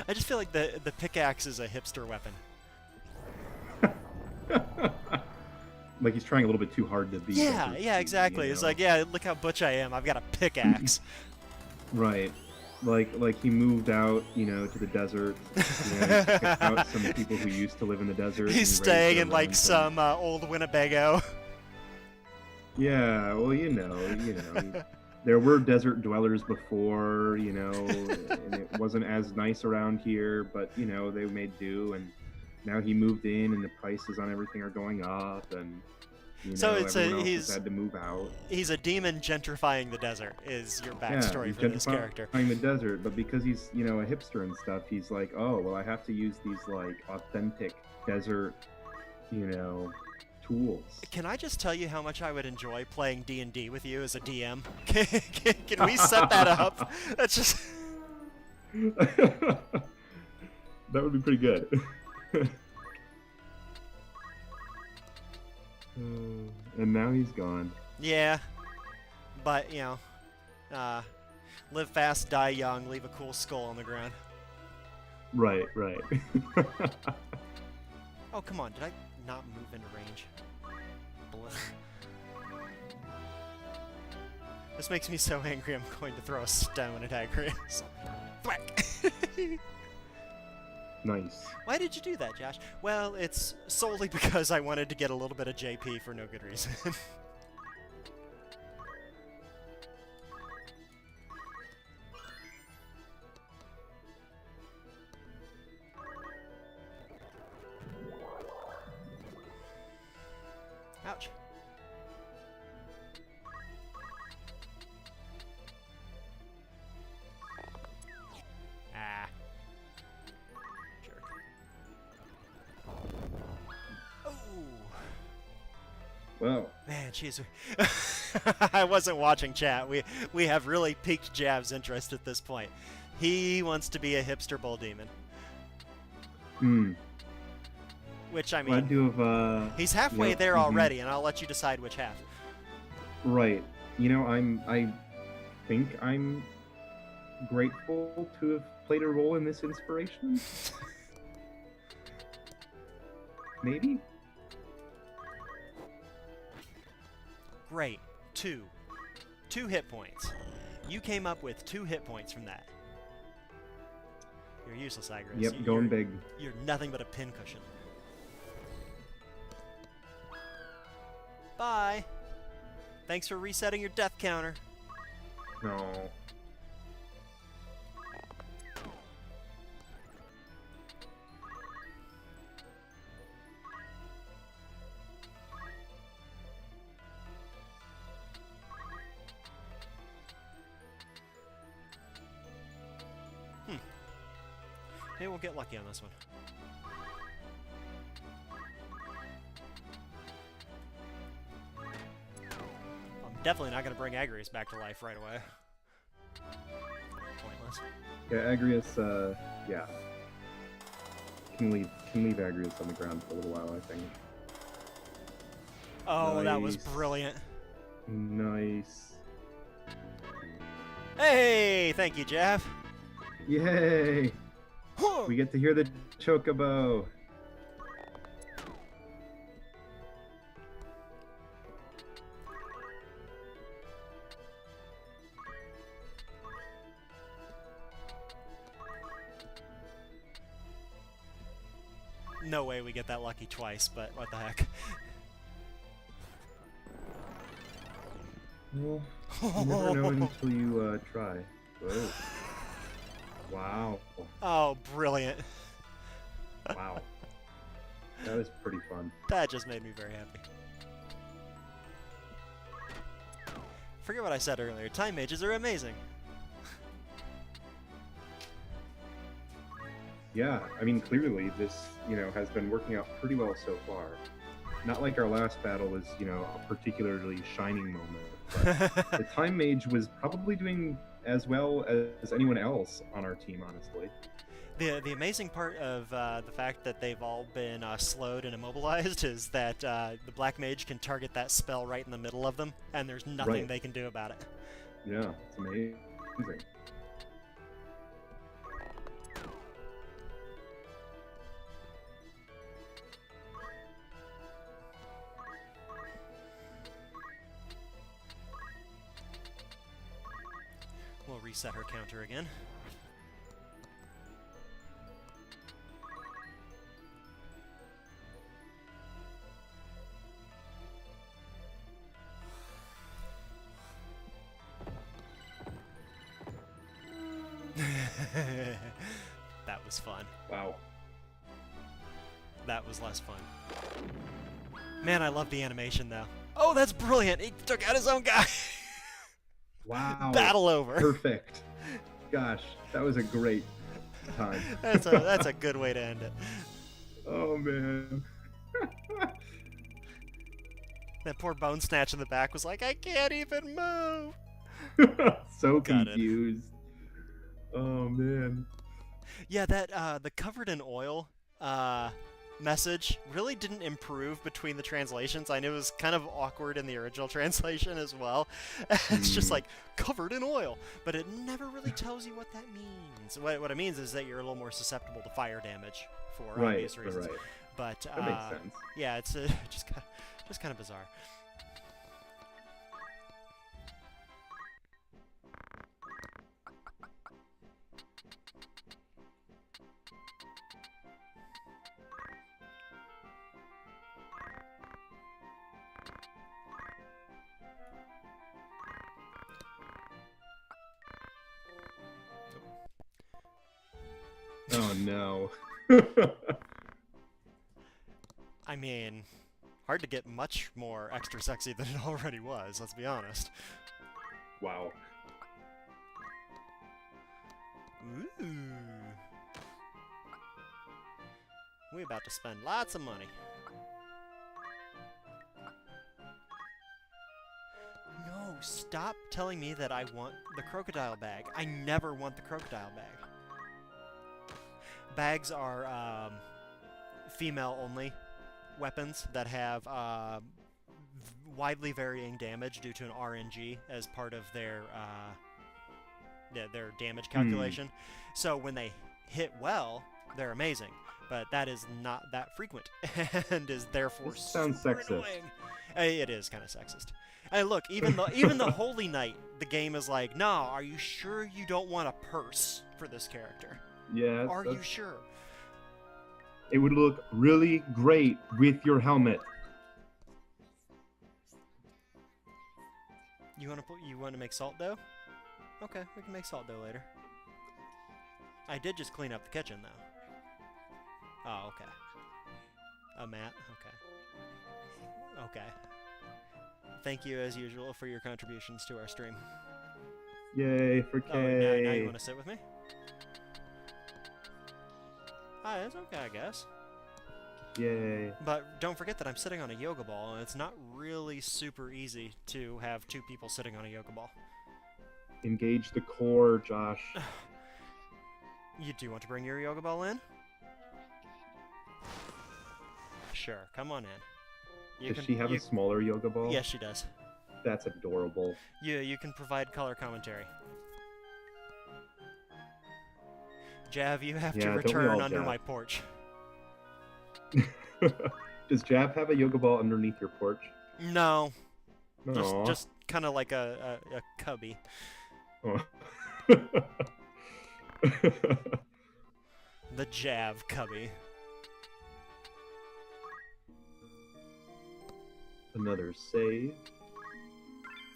I just feel like the pickaxe is a hipster weapon.
Like he's trying a little bit too hard to be.
Yeah, exactly. You know? It's like, yeah, look how butch I am. I've got a pickaxe.
Right. Like he moved out, you know, to the desert. You know, he picked out some people who used to live in the desert.
He's staying in like some old Winnebago.
Yeah, well, you know, there were desert dwellers before, you know, and it wasn't as nice around here, but you know, they made do, and now he moved in, and the prices on everything are going up, and You
So
know,
it's
everyone else has had to move out.
he's a demon gentrifying the desert is your backstory
He's
for this character.
gentrifying the desert, but because he's, you know, a hipster and stuff, he's like, oh, well, I have to use these, like, authentic desert, you know, tools.
Can I just tell you how much I would enjoy playing D&D with you as a DM? Can we set that up? That's just...
That would be pretty good. And now he's gone.
Yeah, but, you know, live fast, die young, leave a cool skull on the ground.
Right.
Oh, come on, did I not move into range? Blech. This makes me so angry I'm going to throw a stone at Agrius. Thwack!
Nice.
Why did you do that, Josh? Well, it's solely because I wanted to get a little bit of JP for no good reason. Ouch. Ah. Jerk. Oh.
Well,
Man, jeez. I wasn't watching chat. We have really piqued Jav's interest at this point. He wants to be a hipster bull demon. Which, I mean,
glad to have,
he's halfway there already, and I'll let you decide which half.
Right. You know, I think I'm grateful to have played a role in this inspiration. Maybe?
Great. Two hit points. You came up with 2 hit points from that. You're useless, Agrius.
Yep, going big.
You're nothing but a pincushion. Bye. Thanks for resetting your death counter.
No.
Maybe we'll get lucky on this one. I'm definitely not going to bring Agrius back to life right away. Pointless.
Yeah, Agrius, yeah. Can leave Agrius on the ground for a little while, I think.
Oh,
Nice.
that was brilliant.
Nice.
Hey, thank you, Jeff.
Yay! We get to hear the chocobo.
No way we get that lucky twice, but what the heck.
Well, you never know until you try. Whoa. Wow.
Oh, brilliant.
Wow. That was pretty fun.
That just made me very happy. Forget what I said earlier. Time mages are amazing.
Yeah, I mean, clearly this, you know, has been working out pretty well so far. Not like our last battle was, you know, a particularly shining moment, but the Time Mage was probably doing as well as anyone else on our team, honestly.
The amazing part of the fact that they've all been slowed and immobilized is that the Black Mage can target that spell right in the middle of them, and there's nothing they can do about it.
Yeah, it's amazing.
We'll reset her counter again. was fun.
Wow.
That was less fun. Man, I love the animation though. Oh, that's brilliant! He took out his own guy.
Wow.
Battle over.
Perfect. Gosh, that was a great time.
That's a good way to end it.
Oh man.
That poor Bone Snatch in the back was like, I can't even move.
So
Got
confused. Oh man.
Yeah, that the covered in oil message really didn't improve between the translations. I knew it was kind of awkward in the original translation as well. It's just like covered in oil, but it never really tells you what that means. What it means is that you're a little more susceptible to fire damage for obvious reasons.
Right.
But
That makes sense.
yeah, it's just kind of bizarre.
Oh no.
I mean, hard to get much more extra sexy than it already was, let's be honest.
Wow.
Ooh. We about to spend lots of money. No, stop telling me that I want the crocodile bag. I never want the crocodile bag. Bags are female-only weapons that have widely varying damage due to an RNG as part of their damage calculation. So when they hit well, they're amazing, but that is not that frequent and is therefore
This sounds
super
sexist.
annoying. It is kind of sexist. And look, even the Holy Knight, the game is like, no, are you sure you don't want a purse for this character?
Yeah.
Are you sure?
It would look really great with your helmet.
You want to make salt dough? Okay, we can make salt dough later. I did just clean up the kitchen though. Oh, okay. A mat. Okay. Okay. Thank you as usual for your contributions to our stream.
Yay for
Oh,
Kay.
now you want to sit with me? Ah, it's okay, I guess.
Yay.
But don't forget that I'm sitting on a yoga ball, and it's not really super easy to have two people sitting on a yoga ball.
Engage the core, Josh.
You do want to bring your yoga ball in? Sure, come on in.
Does she have a smaller yoga ball?
Yes, she does.
That's adorable.
You can provide color commentary. Jav, you have to
don't we
return
all,
under
Jav?
my porch.
Does Jab have a yoga ball underneath your porch?
No,
Aw.
just kind of like a cubby.
Aw.
The Jav cubby.
Another save.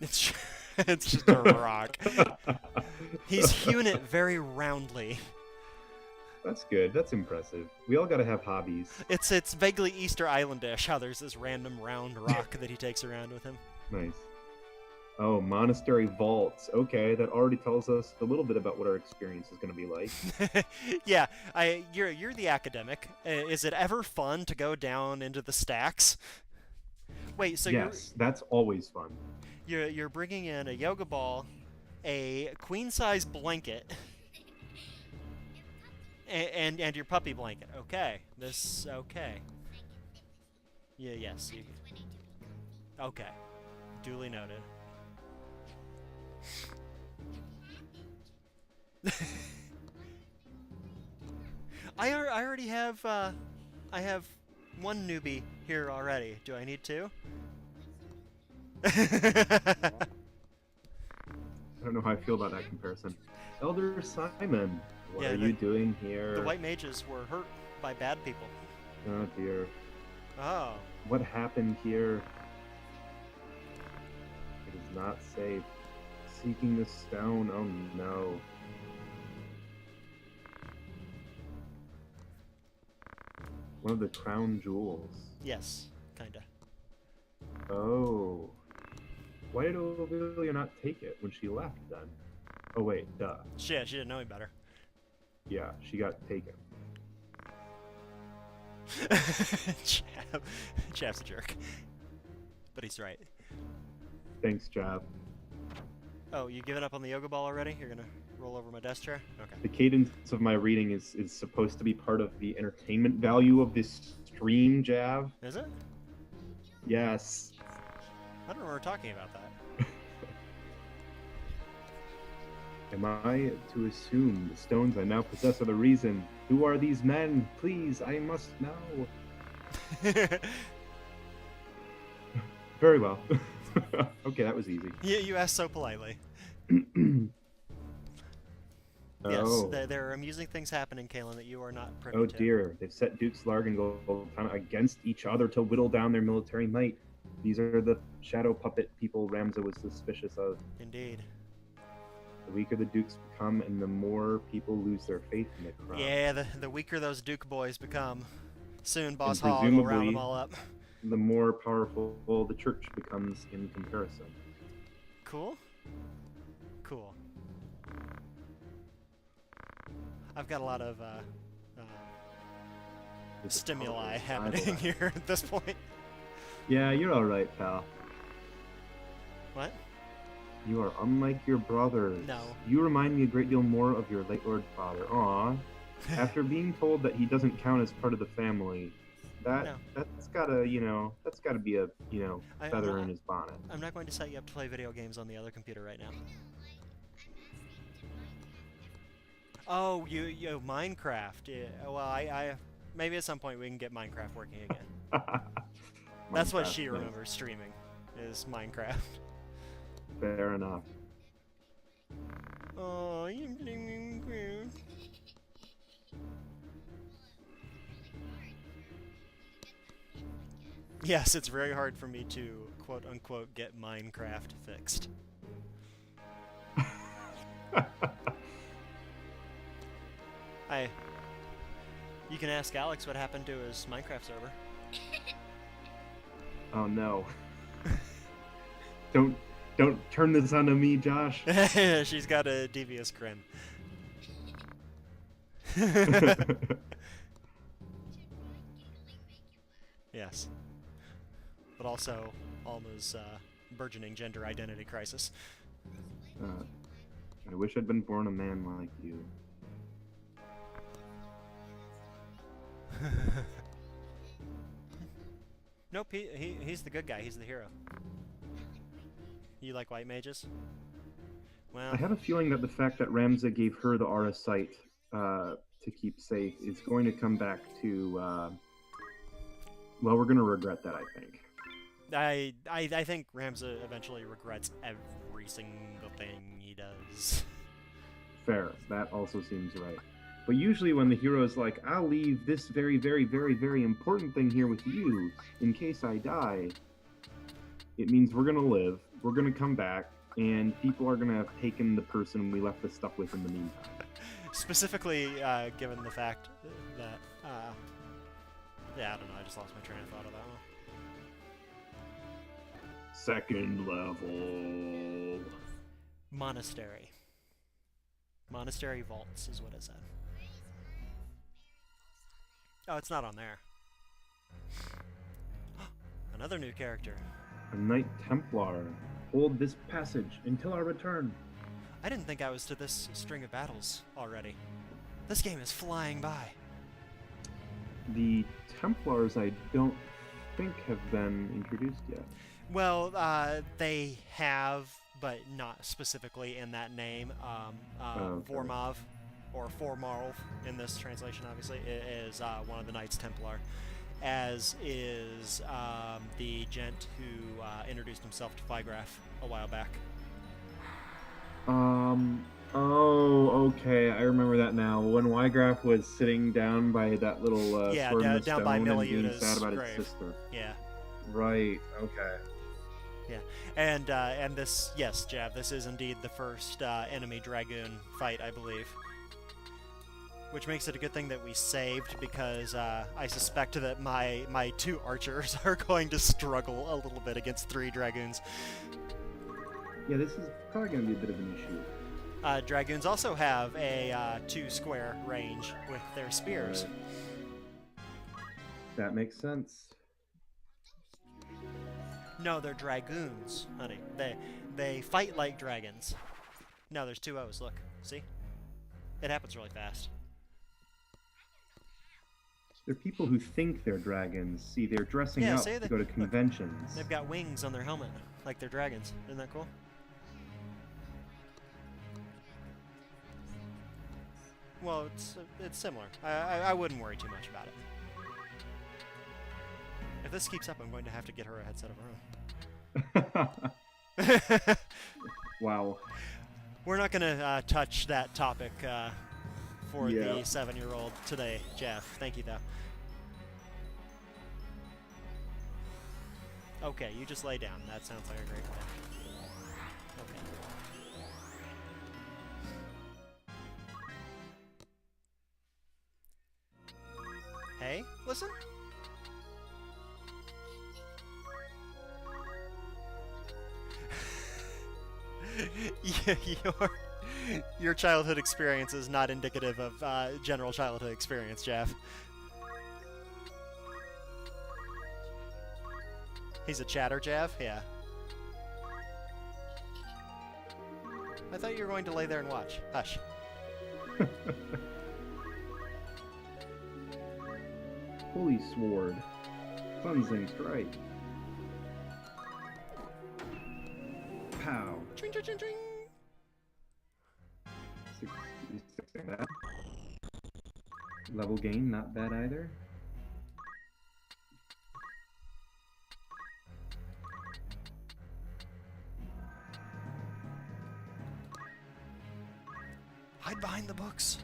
It's just a rock. He's hewn it very roundly.
That's good. That's impressive. We all gotta have hobbies.
It's vaguely Easter Islandish how there's this random round rock that he takes around with him.
Nice. Oh, Monastery Vaults. Okay, that already tells us a little bit about what our experience is gonna be like.
Yeah, you're the academic. Is it ever fun to go down into the stacks? Wait, so
yes, that's always fun.
you're bringing in a yoga ball, a queen-size blanket, and your puppy blanket. Okay, okay. Yeah, yes. Okay, duly noted. I already have I have one newbie here already. Do I need two?
I don't know how I feel about that comparison. Elder Simon, what are you doing here?
The white mages were hurt by bad people.
Oh dear.
Oh.
What happened here? It is not safe. Seeking the stone, oh no. One of the crown jewels.
Yes, kinda.
Oh. Why did Olivia not take it when she left then? Oh wait, duh.
Shit, she didn't know any better.
Yeah, she got taken.
Chav's a jerk. But he's right.
Thanks, Jav.
Oh, you giving up on the yoga ball already? You're gonna roll over my desk chair? Okay.
The cadence of my reading is supposed to be part of the entertainment value of this stream, Jav.
Is it?
Yes.
I don't know what we're talking about that.
Am I to assume the stones I now possess are the reason? Who are these men? Please, I must know. Very well. Okay, that was easy.
You asked so politely. Yes,
Oh.
there are amusing things happening, Kalen, that you are not privy
Oh
to.
dear, they've set Dukes Larg and Gollund against each other to whittle down their military might. These are the shadow puppet people Ramza was suspicious of.
Indeed.
The weaker the Dukes become and the more people lose their faith in the crown.
Yeah, the weaker those Duke boys become. Soon Boss
And
Hogg will round
presumably-
them all up.
The more powerful the church becomes in comparison.
Cool? Cool. I've got a lot of
It's a
stimuli
powerful
happening
rival.
here at this point.
Yeah, you're alright, pal.
What?
You are unlike your brothers.
No.
You remind me a great deal more of your late Lord Father. Aw. After being told that he doesn't count as part of the family,
No.
that's gotta, that's gotta be a, feather in his bonnet.
I'm not going to set you up to play video games on the other computer right now. Oh, you Minecraft. Yeah, well, I maybe at some point we can get Minecraft working again. That's what
Minecraft,
she
nice.
remembers streaming, is Minecraft.
Fair enough.
Oh, you playing Minecraft. Yes, it's very hard for me to quote-unquote get Minecraft fixed. You can ask Alex what happened to his Minecraft server.
Oh no. Don't turn this onto me, Josh.
She's got a devious grin. Yes. But also Alma's burgeoning gender identity crisis.
I wish I'd been born a man like you.
Nope, he's the good guy. He's the hero. You like white mages? Well,
I have a feeling that the fact that Ramza gave her the Aura sight to keep safe is going to come back to. Well, we're going to regret that, I think.
I think Ramza eventually regrets every single thing he does.
Fair. That also seems right. But usually when the hero is like, I'll leave this very, very, very, very important thing here with you in case I die, it means we're going to live, we're going to come back, and people are going to have taken the person we left the stuff with in the meantime.
Specifically, given the fact that, yeah, I don't know, I just lost my train of thought of that one.
Second level.
Monastery. Monastery Vaults is what it said. Oh, it's not on there. Another new character.
A Knight Templar. Hold this passage until our return.
I didn't think I was to this string of battles already. This game is flying by.
The Templars I don't think have been introduced yet.
Well, they have, but not specifically in that name.
Okay.
Vormov, or Formarl in this translation, obviously, is one of the Knights Templar, as is the gent who introduced himself to Figraph a while back.
Oh, okay. I remember that now. When Wygraph was sitting down by that little
Yeah,
sword in the
down by
stone and being
Miliuta's
sad about
grave.
his sister.
Yeah.
Right. Okay.
Yeah, and this, yes, Jav, this is indeed the first enemy dragoon fight, I believe. Which makes it a good thing that we saved, because I suspect that my 2 archers are going to struggle a little bit against 3 dragoons.
Yeah, this is probably going to be a bit of an issue.
Dragoons also have a 2 square range with their spears.
That makes sense.
No, they're dragoons, honey. They fight like dragons. No, there's 2 O's, look. See? It happens really fast.
They're people who think they're dragons. See, they're dressing up to go to conventions.
Look, they've got wings on their helmet, like they're dragons. Isn't that cool? Well, it's similar. I wouldn't worry too much about it. If this keeps up, I'm going to have to get her a headset of her own.
Wow.
We're not going to touch that topic for the 7-year-old today, Jeff. Thank you, though. Okay, you just lay down. That sounds like a great plan. Okay. Hey, listen. Yeah, your childhood experience is not indicative of general childhood experience, Jeff. He's a chatter, Jeff? Yeah. I thought you were going to lay there and watch. Hush.
Holy sword. Cleansing strike. Pow.
Ching, ching, ching, ching.
6 bad. Level gain, not bad either.
Hide behind the books.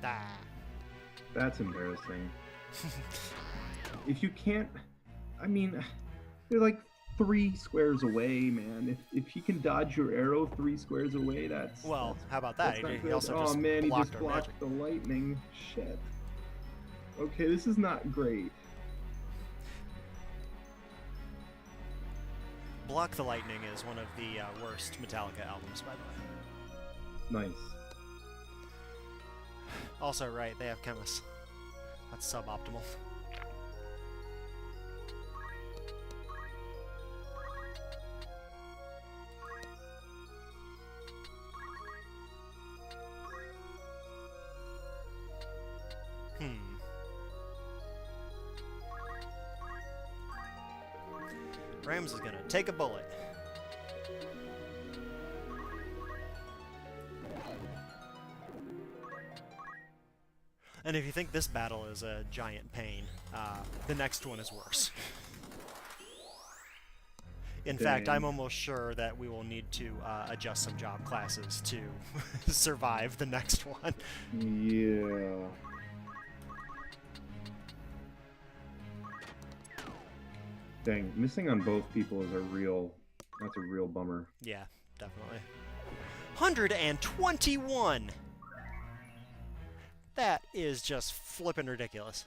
Ah.
That's embarrassing. If you can't... I mean, they're like 3 squares away, man. If you can dodge your arrow 3 squares away, that's...
Well, how about that?
He
also
oh
just
man, he
blocked
just
our
blocked
magic.
the lightning. Shit. Okay, this is not great.
Block the Lightning is one of the worst Metallica albums, by the way.
Nice.
Also, right, they have chemists. That's suboptimal. Rams is gonna take a bullet. And if you think this battle is a giant pain, the next one is worse. In fact, I'm almost sure that we will need to adjust some job classes to survive the next one.
Yeah. Dang, missing on both people is that's a real bummer.
Yeah, definitely. 121! That is just flippin' ridiculous.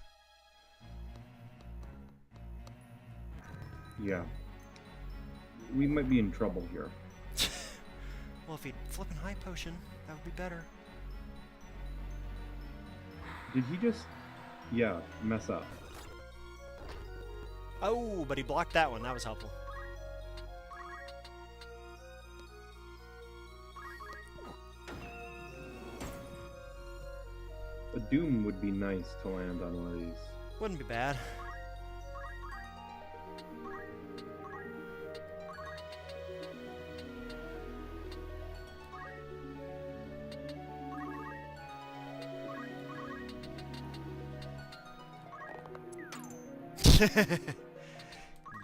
Yeah. We might be in trouble here.
Well, if he'd flip an high potion, that would be better.
Did he just... Yeah, mess up.
Oh, but he blocked that one. That was helpful.
A Doom would be nice to land on one of these.
Wouldn't be bad.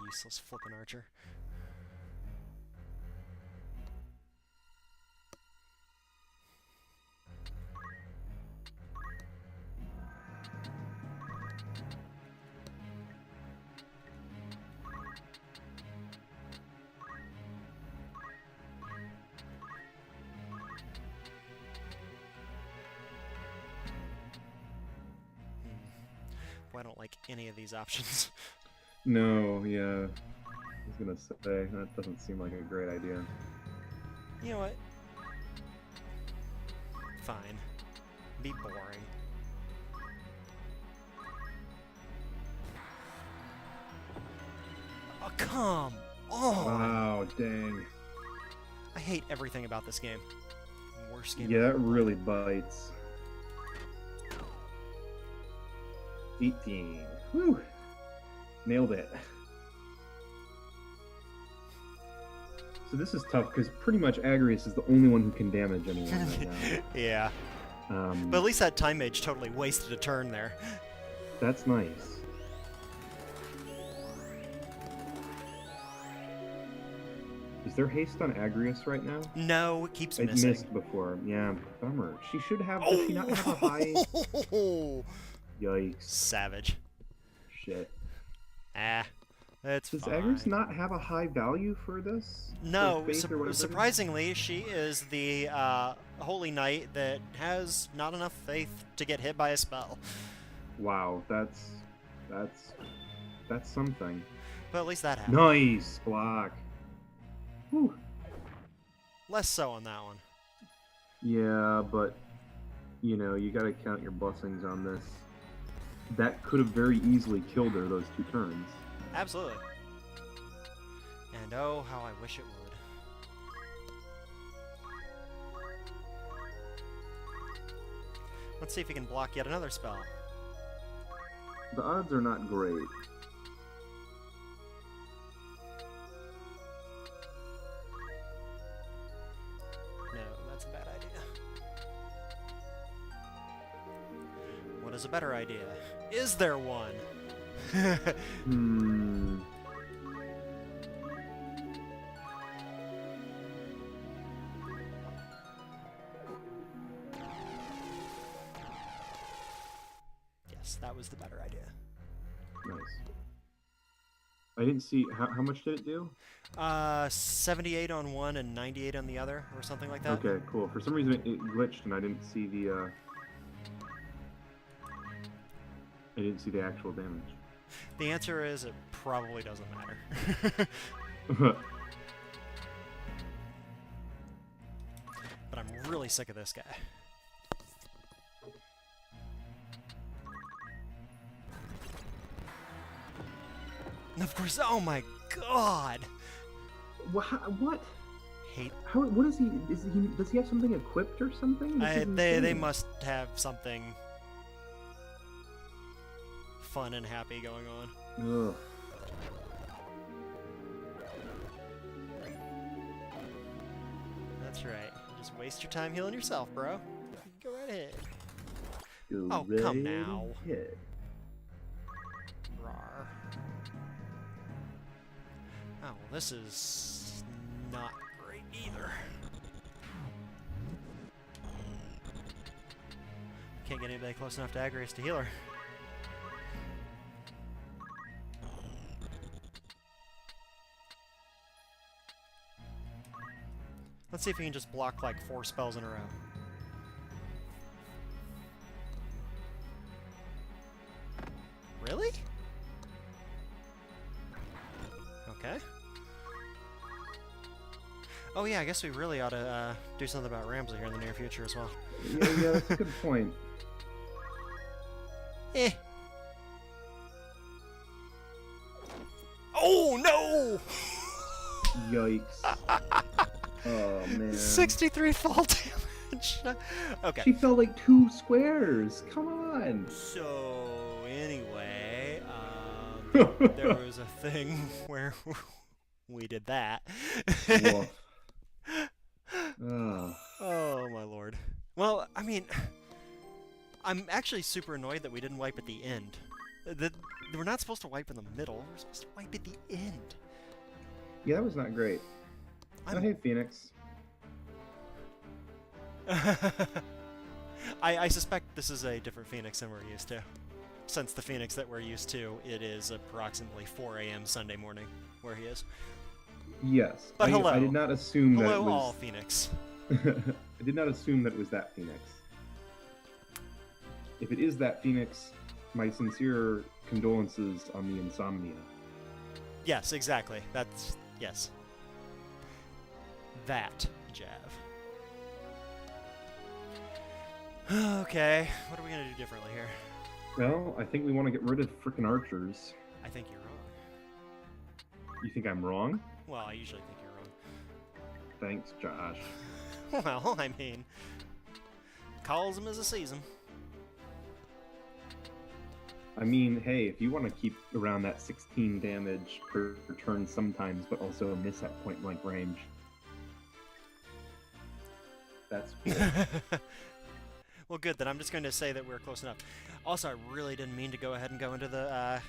Useless flippin' archer. Boy, I don't like any of these options.
No, yeah. I was gonna say, that doesn't seem like a great idea.
You know what? Fine. Be boring. Oh, come on!
Wow, dang.
I hate everything about this game. Worst game.
Yeah, that really bites. 18. Whew. Nailed it. So this is tough because pretty much Agrius is the only one who can damage anyone right now.
Yeah. But at least that time mage totally wasted a turn there.
That's nice. Is there haste on Agrius right now?
No, it keeps
I
missing.
missed before. Yeah, bummer. She should have. Does she not have a high? Yikes.
Savage.
Shit.
Ah, that's
Does
fine.
Agrius not have a high value for this?
No,
For faith or whatever it is?
surprisingly, she is the holy knight that has not enough faith to get hit by a spell.
Wow, that's something.
But at least that happened.
Nice block. Whew.
Less so on that one.
Yeah, but you know, you gotta count your blessings on this. That could have very easily killed her those 2 turns.
Absolutely. And oh, how I wish it would. Let's see if he can block yet another spell.
The odds are not great.
No, that's a bad idea. What is a better idea? Is there one?
Hmm.
Yes, that was the better idea.
Nice. I didn't see how much did it do?
78 on one and 98 on the other, or something like that.
Okay, cool. For some reason it glitched and I didn't see the actual damage.
The answer is it probably doesn't matter. But I'm really sick of this guy. And of course, oh my god!
What?
Hate.
What is he? Does he have something equipped or something?
They must have something fun and happy going on.
Ugh.
That's right. You just waste your time healing yourself, bro. Go right ahead.
Go
Oh,
right
come now.
ahead.
Rawr. Oh, well, this is not great either. Can't get anybody close enough to Agrius to heal her. Let's see if we can just block like 4 spells in a row. Really? Okay. Oh yeah, I guess we really ought to do something about Ramsey here in the near future as well.
Yeah, that's a good point.
Eh. Oh no!
Yikes. Oh man.
63 fall damage. Okay.
She fell like 2 squares. Come on.
So anyway, there was a thing where we did that.
Woof. Oh.
Oh my lord. Well, I mean, I'm actually super annoyed that we didn't wipe at the end. We're not supposed to wipe in the middle. We're supposed to wipe at the end.
Yeah, that was not great. Oh, hey, Phoenix.
I suspect this is a different Phoenix than we're used to. Since the Phoenix that we're used to, it is approximately 4 a.m. Sunday morning where he is.
Yes.
But hello.
I did not assume that it
Hello,
was...
all Phoenix.
I did not assume that it was that Phoenix. If it is that Phoenix, my sincere condolences on the insomnia.
Yes, exactly. That's... yes. That, Jav. Okay, what are we gonna do differently here?
Well, I think we want to get rid of frickin' archers.
I think you're wrong.
You think I'm wrong?
Well, I usually think you're
Thanks, Josh.
wrong. Well, I mean... calls them as a season.
I mean, hey, if you want to keep around that 16 damage per turn sometimes, but also miss at point-blank range, that's cool.
Well, good, then I'm just going to say that we're close enough. Also, I really didn't mean to go ahead and go into the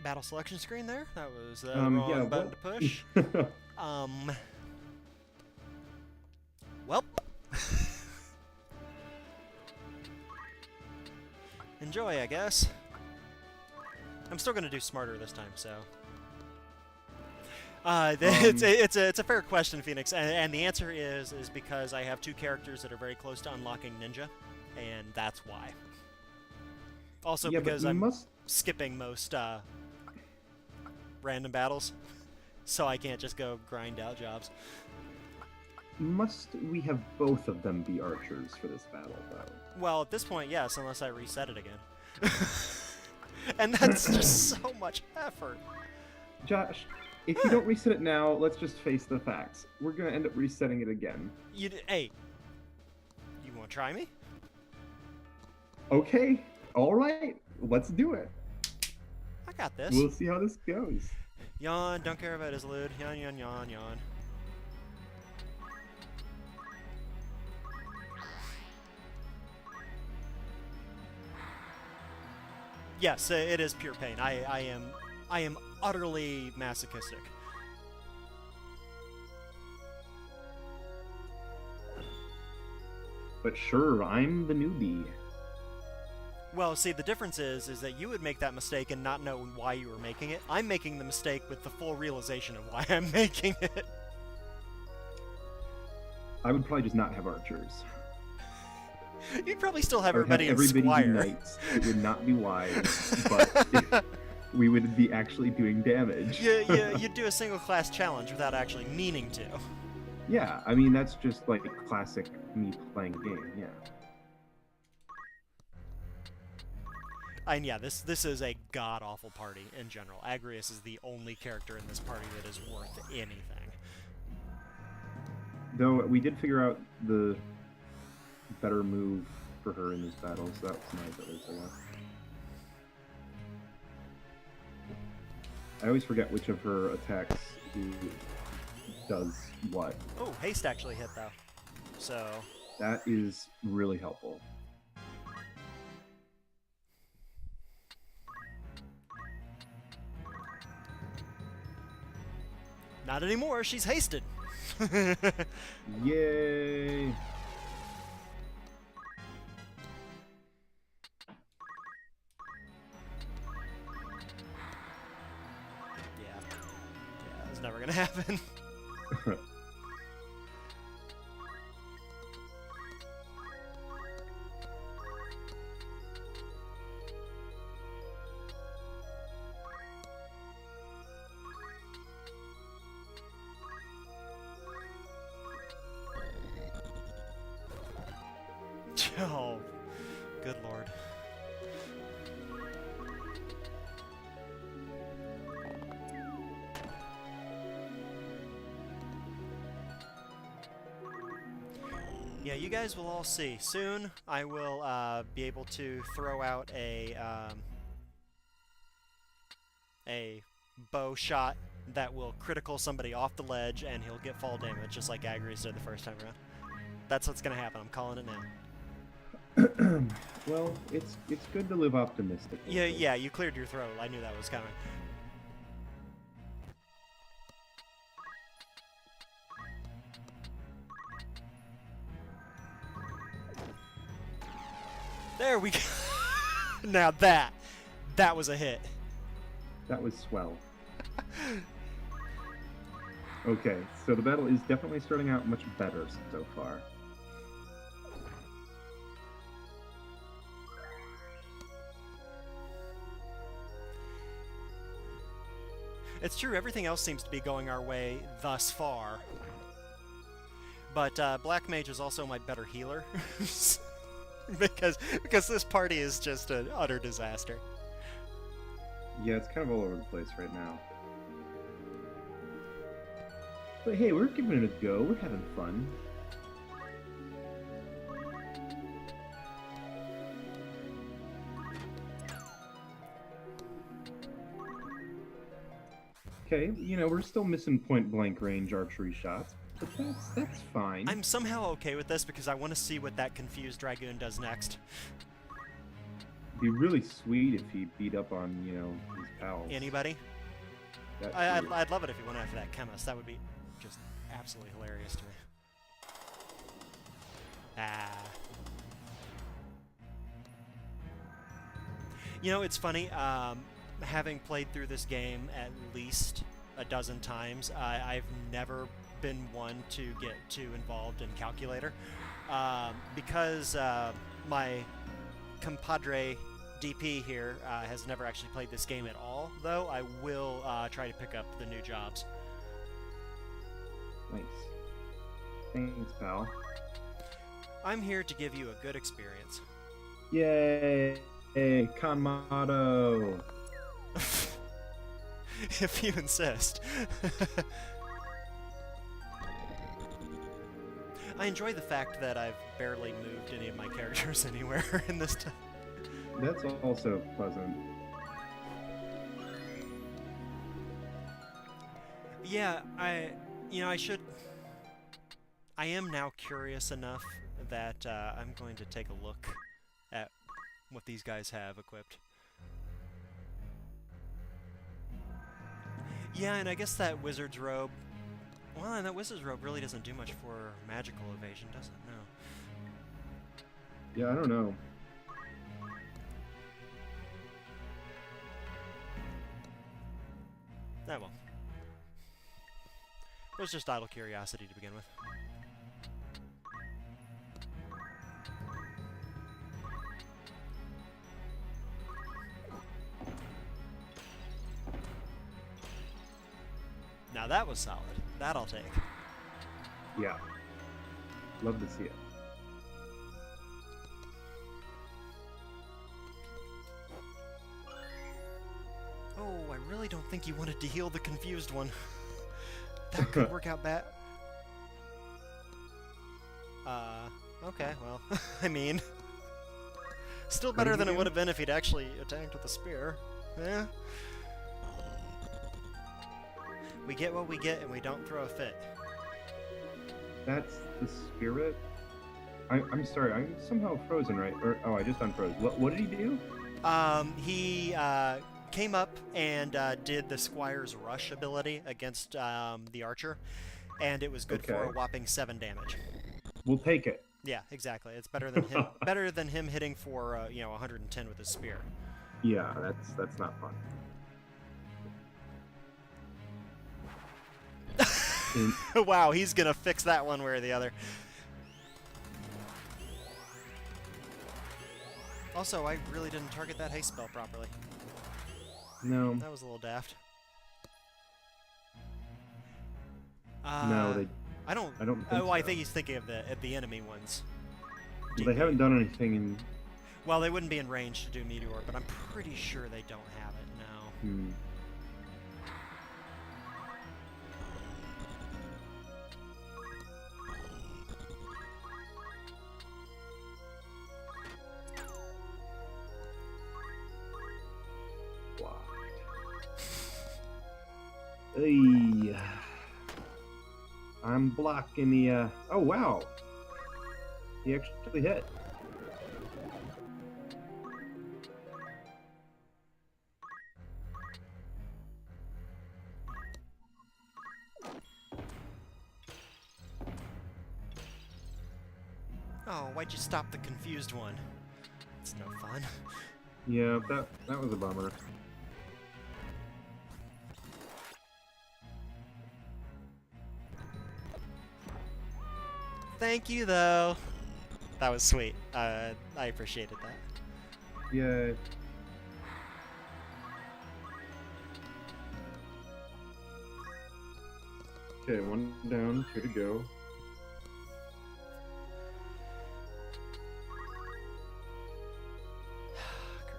battle selection screen there. That was the wrong button to push. Welp. Enjoy, I guess. I'm still going to do smarter this time, so... it's a fair question, Phoenix, and the answer is because I have two characters that are very close to unlocking Ninja, and that's why. Also because I'm skipping most random battles, so I can't just go grind out jobs.
Must we have both of them be archers for this battle, though?
Well, at this point, yes, unless I reset it again. And that's just so much effort.
Josh, if you don't reset it now, let's just face the facts. We're going to end up resetting it again.
Hey, you want to try me?
Okay, all right, let's do it.
I got this.
We'll see how this goes.
Yawn, don't care about his loot. Yawn, yawn, yawn, yawn. Yes, it is pure pain. I am utterly masochistic.
But sure, I'm the newbie.
Well, see, the difference is that you would make that mistake and not know why you were making it. I'm making the mistake with the full realization of why I'm making it.
I would probably just not have archers.
You'd probably still have
I would
everybody in
do
Squire.
knights. It would not be wise, but we would be actually doing damage.
You'd do a single class challenge without actually meaning to.
Yeah, I mean, that's just like classic me playing a game, yeah.
And yeah, this is a god-awful party in general. Agrius is the only character in this party that is worth anything.
Though we did figure out the better move for her in this battle, so that was nice at Lesalia. I always forget which of her attacks does what.
Oh, haste actually hit though. So
that is really helpful.
Not anymore, she's hasted.
Yay!
Yeah, it's never gonna happen. Oh, good lord. Yeah, you guys will all see. Soon, I will be able to throw out a bow shot that will critical somebody off the ledge, and he'll get fall damage, just like Agrius did the first time around. That's what's gonna happen. I'm calling it now.
Well, it's good to live optimistic.
Yeah, you cleared your throat. I knew that was coming. There we go. Now that was a hit.
That was swell. Okay, so the battle is definitely starting out much better so far.
It's true, everything else seems to be going our way thus far. But Black Mage is also my better healer. because this party is just an utter disaster.
Yeah, it's kind of all over the place right now. But hey, we're giving it a go. We're having fun. Okay, you know, we're still missing point-blank range archery shots, but that's fine.
I'm somehow okay with this because I want to see what that confused Dragoon does next.
It'd be really sweet if he beat up on, you know, his pals.
Anybody? I'd love it if he went after that chemist. That would be just absolutely hilarious to me. Ah. You know, it's funny, having played through this game at least a dozen times, I've never been one to get too involved in Calculator. Because my compadre DP here has never actually played this game at all, though, I will try to pick up the new jobs.
Nice. Thanks, pal.
I'm here to give you a good experience.
Yay! Hey, Kanmato!
If you insist. I enjoy the fact that I've barely moved any of my characters anywhere in this time.
That's also pleasant.
Yeah, I am now curious enough that I'm going to take a look at what these guys have equipped. Yeah, and I guess that wizard's robe... Well, and that wizard's robe really doesn't do much for magical evasion, does it? No.
Yeah, I don't know.
Ah, well. It was just idle curiosity to begin with. Now that was solid. That I'll take.
Yeah. Love to see it.
Oh, I really don't think you wanted to heal the confused one. That could work out bad. Okay, well, I mean... Still better than it would have been if he'd actually attacked with a spear. Eh? We get what we get and we don't throw a fit.
That's the spirit? I'm sorry, I'm somehow frozen, right? Or, oh, I just unfroze. What did he do?
He came up and did the Squire's Rush ability against the archer, and it was good for a whopping 7 damage.
We'll take it.
Yeah, exactly. It's better than him. Better than him hitting for 110 with his spear.
Yeah, that's not fun.
Wow, he's gonna fix that one way or the other. Also, I really didn't target that haste spell properly.
No.
That was a little daft.
No,
I don't think
so.
I think he's thinking of the enemy ones.
Well, they haven't done anything in...
Well, they wouldn't be in range to do Meteor, but I'm pretty sure they don't have it now.
Hmm. Hey, I'm blocking the, oh wow! He actually hit.
Oh, why'd you stop the confused one? It's no fun.
Yeah, that was a bummer.
Thank you, though. That was sweet. I appreciated that.
Yeah. Okay, one down, two to go.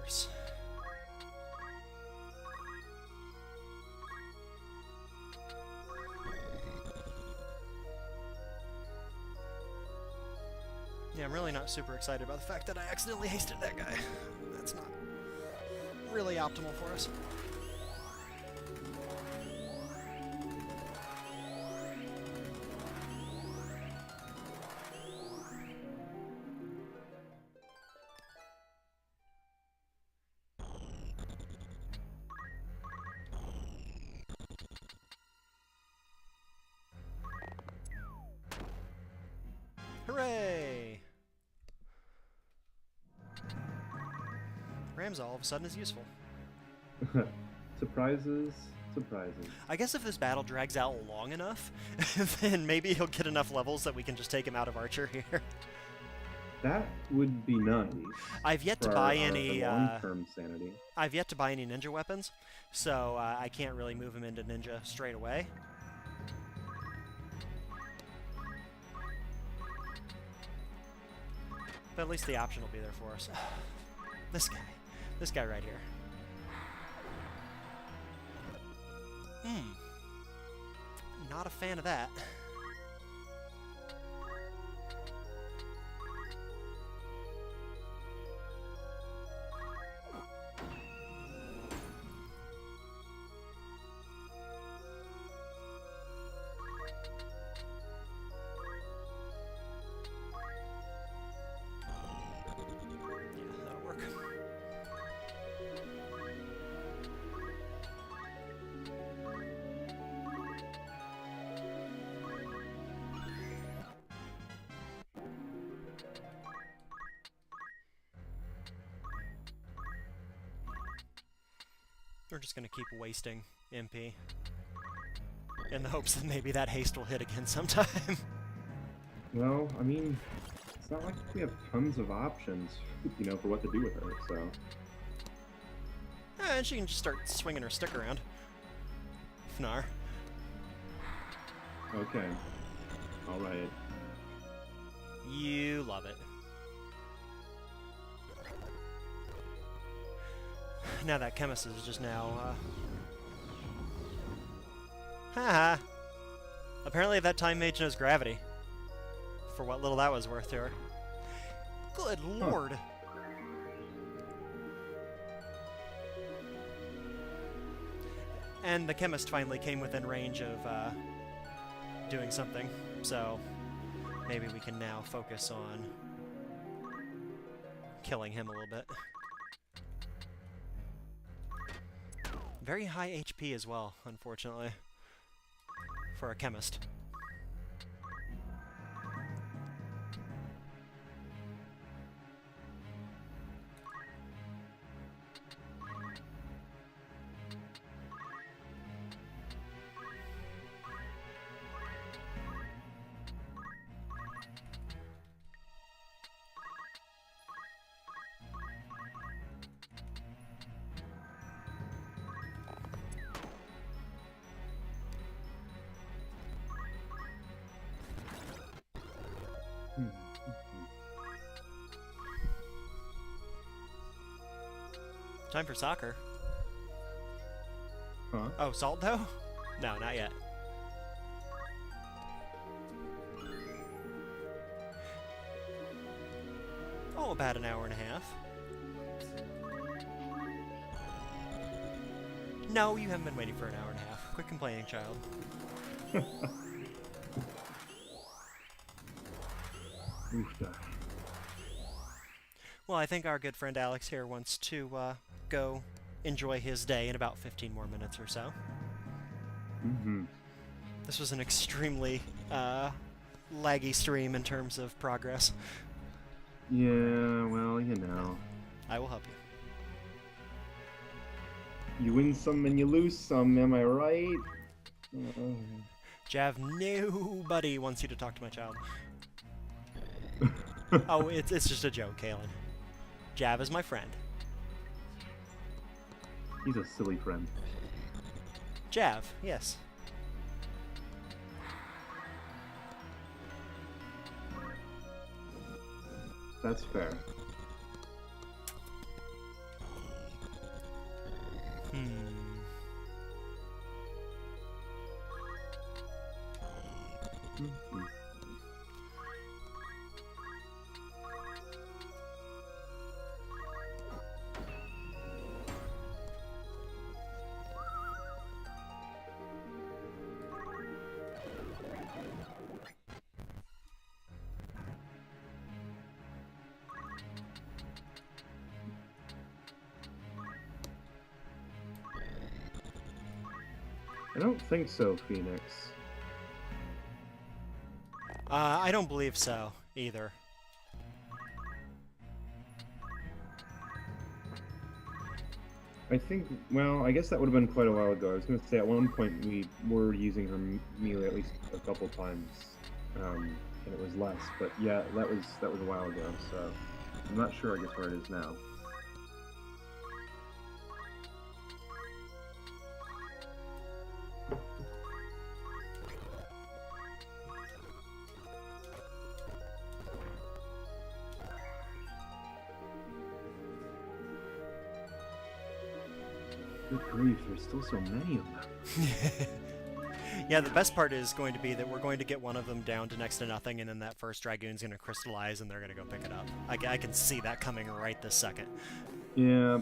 Curse. Yeah, I'm really not super excited about the fact that I accidentally hasted that guy. That's not really optimal for us. Hooray! Rams all of a sudden is useful.
Surprises, surprises.
I guess if this battle drags out long enough, then maybe he'll get enough levels that we can just take him out of Archer here.
That would be nice.
I've yet to
for
buy
our
any
long-term sanity.
I've yet to buy any ninja weapons, so I can't really move him into ninja straight away. But at least the option will be there for us. This guy right here. Not a fan of that. We're just going to keep wasting MP in the hopes that maybe that haste will hit again sometime.
Well, I mean, it's not like we have tons of options, you know, for what to do with her, so...
And she can just start swinging her stick around. Fnar.
Okay. Alright.
You love it. Now that chemist is just now, Haha! Apparently that time mage knows gravity. For what little that was worth to her. Good lord! And the chemist finally came within range of, doing something. So, maybe we can now focus on killing him a little bit. Very high HP as well, unfortunately, for a chemist. Time for soccer.
Huh?
Oh, salt though? No, not yet. Oh, about an hour and a half. No, you haven't been waiting for an hour and a half. Quit complaining, child. Well, I think our good friend Alex here wants to go enjoy his day in about 15 more minutes or so.
Mm-hmm.
This was an extremely laggy stream in terms of progress.
Yeah, well, you know.
I will help you.
You win some and you lose some, am I right?
Jav, nobody wants you to talk to my child. Oh, it's just a joke, Kalen. Jav is my friend.
He's a silly friend.
Jav, yes.
That's fair. Mhm. I don't think so, Phoenix.
I don't believe so, either.
I think, well, I guess that would have been quite a while ago. I was going to say at one point we were using her melee at least a couple times, and it was less. But yeah, that was a while ago. So I'm not sure. I guess where it is now. Good grief, there's still so many of them.
Yeah, the best part is going to be that we're going to get one of them down to next to nothing, and then that first Dragoon's going to crystallize, and they're going to go pick it up. I can see that coming right this second.
Yeah.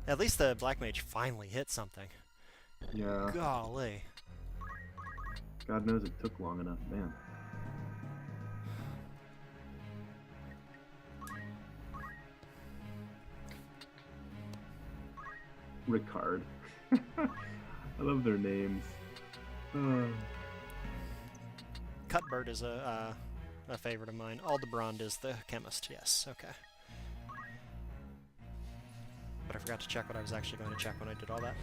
At least the Black Mage finally hit something.
Yeah.
Golly.
God knows it took long enough, man. Ricard. I love their names.
Cuthbert is a favorite of mine. Aldebrand is the chemist, yes, okay. But I forgot to check what I was actually going to check when I did all that.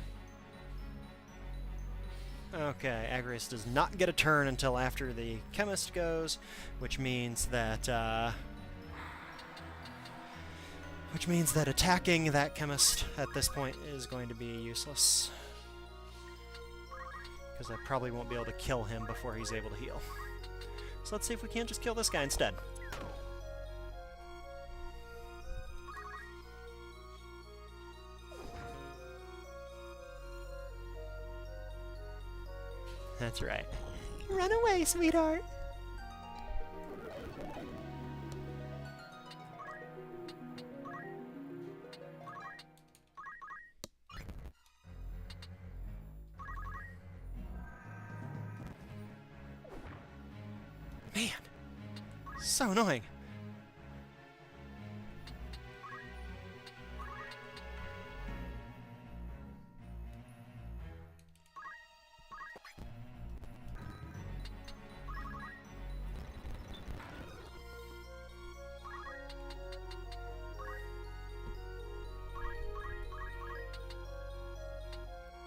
Okay, Agrius does not get a turn until after the chemist goes, which means that attacking that chemist at this point is going to be useless. Because I probably won't be able to kill him before he's able to heal. So let's see if we can't just kill this guy instead. That's right. Run away, sweetheart! Man, so annoying.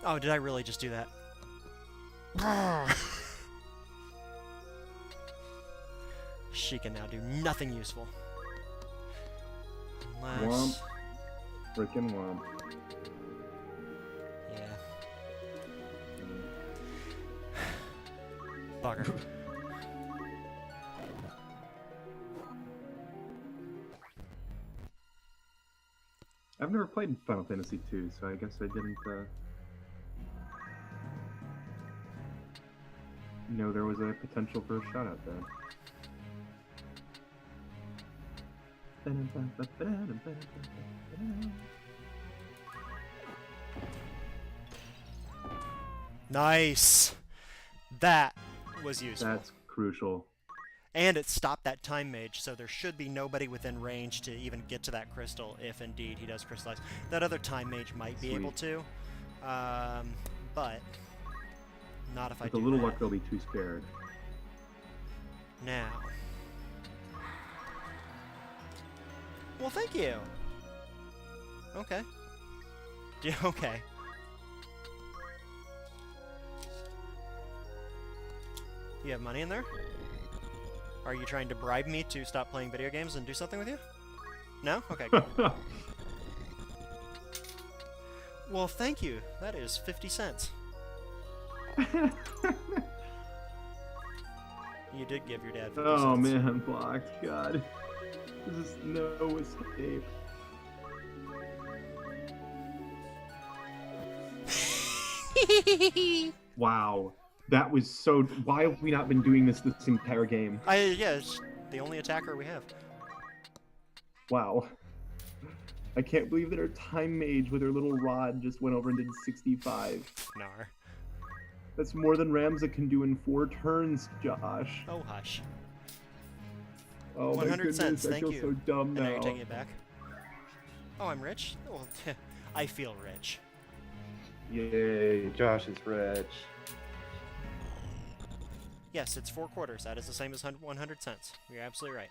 Oh, did I really just do that? She can now do nothing useful. Unless...
Womp. Frickin' womp.
Yeah. Bugger.
I've never played Final Fantasy II, so I guess I didn't know there was a potential for a shot out there.
Nice! That was useful.
That's crucial.
And it stopped that time mage, so there should be nobody within range to even get to that crystal if indeed he does crystallize. That other time mage might be able to, but not if I do
With a little
that.
luck, they'll be too scared.
Now. Well, thank you. Okay. Yeah, okay. You have money in there? Are you trying to bribe me to stop playing video games and do something with you? No? Okay, good. Well, thank you. That is 50 cents. You did give your dad 50
Oh
cents.
man, blocked. God. This is no escape. Wow. That was so... Why have we not been doing this entire game?
Yeah, it's the only attacker we have.
Wow. I can't believe that our time mage with her little rod just went over and did 65.
Nar.
That's more than Ramza can do in 4 turns, Josh.
Oh, hush.
Oh
100
my goodness,
cents,
I
thank
feel
you.
so dumb
And
now.
now you're taking it back? Oh, I'm rich? Well, I feel rich.
Yay, Josh is rich.
Yes, it's 4 quarters. That is the same as 100 cents. You're absolutely right.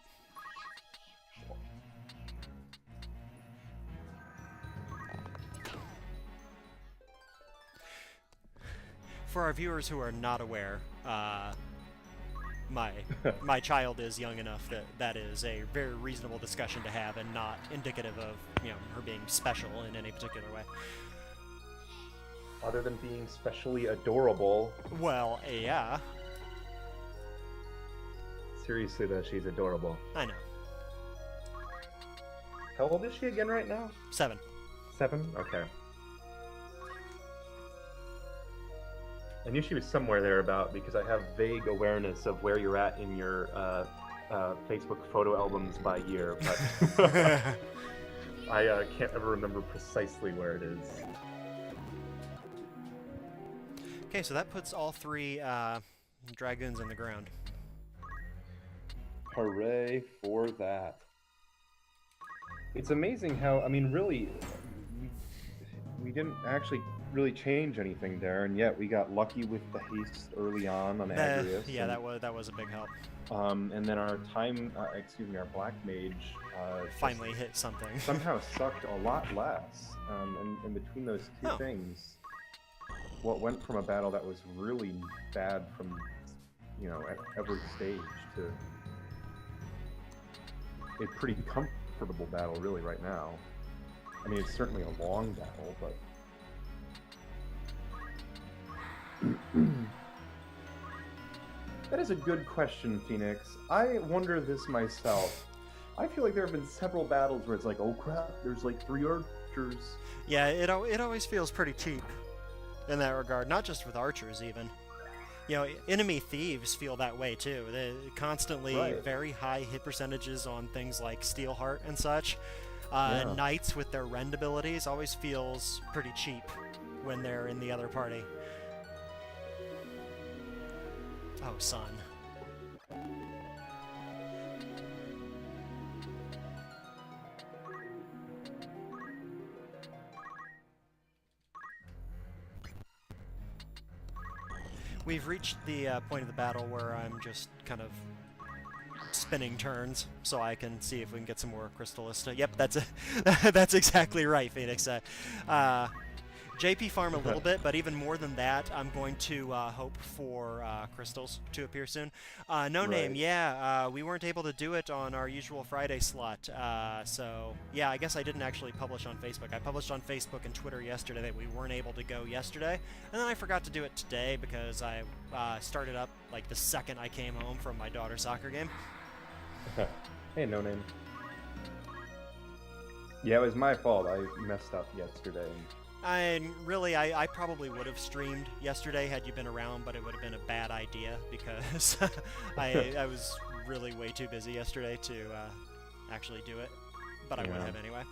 For our viewers who are not aware, my child is young enough that that is a very reasonable discussion to have and not indicative of, you know, her being special in any particular way.
Other than being specially adorable.
Well, yeah.
Seriously though, she's adorable.
I know.
How old is she again right now?
7.
7? Okay. I knew she was somewhere thereabout because I have vague awareness of where you're at in your Facebook photo albums by year, but I can't ever remember precisely where it is.
Okay, so that puts all 3 dragoons in the ground.
Hooray for that. It's amazing how, I mean, really, we didn't actually really change anything there, and yet we got lucky with the haste early on Agrius.
Yeah,
and,
that was a big help.
and then our our black mage
Finally hit something.
somehow sucked a lot less. And between those two things, what went from a battle that was really bad from, you know, at every stage to a pretty comfortable battle really right now. I mean, it's certainly a long battle, but that is a good question, Phoenix. I wonder this myself. I feel like there have been several battles where it's like, oh crap, there's like 3 archers.
Yeah, it always feels pretty cheap in that regard, not just with archers even. You know, enemy thieves feel that way too. They constantly very high hit percentages on things like Steelheart and such. Knights with their rend abilities always feels pretty cheap when they're in the other party. Oh, son. We've reached the point of the battle where I'm just kind of spinning turns so I can see if we can get some more Crystallista. Yep, that's exactly right, Phoenix. JP farm a little bit, but even more than that, I'm going to hope for crystals to appear soon. No name, yeah, we weren't able to do it on our usual Friday slot, so yeah, I guess I didn't actually publish on Facebook. I published on Facebook and Twitter yesterday that we weren't able to go yesterday, and then I forgot to do it today because I started up like the second I came home from my daughter's soccer game.
Hey, no name. Yeah, it was my fault. I messed up yesterday.
I probably would have streamed yesterday had you been around, but it would have been a bad idea because I was really way too busy yesterday to actually do it, but I would have anyway.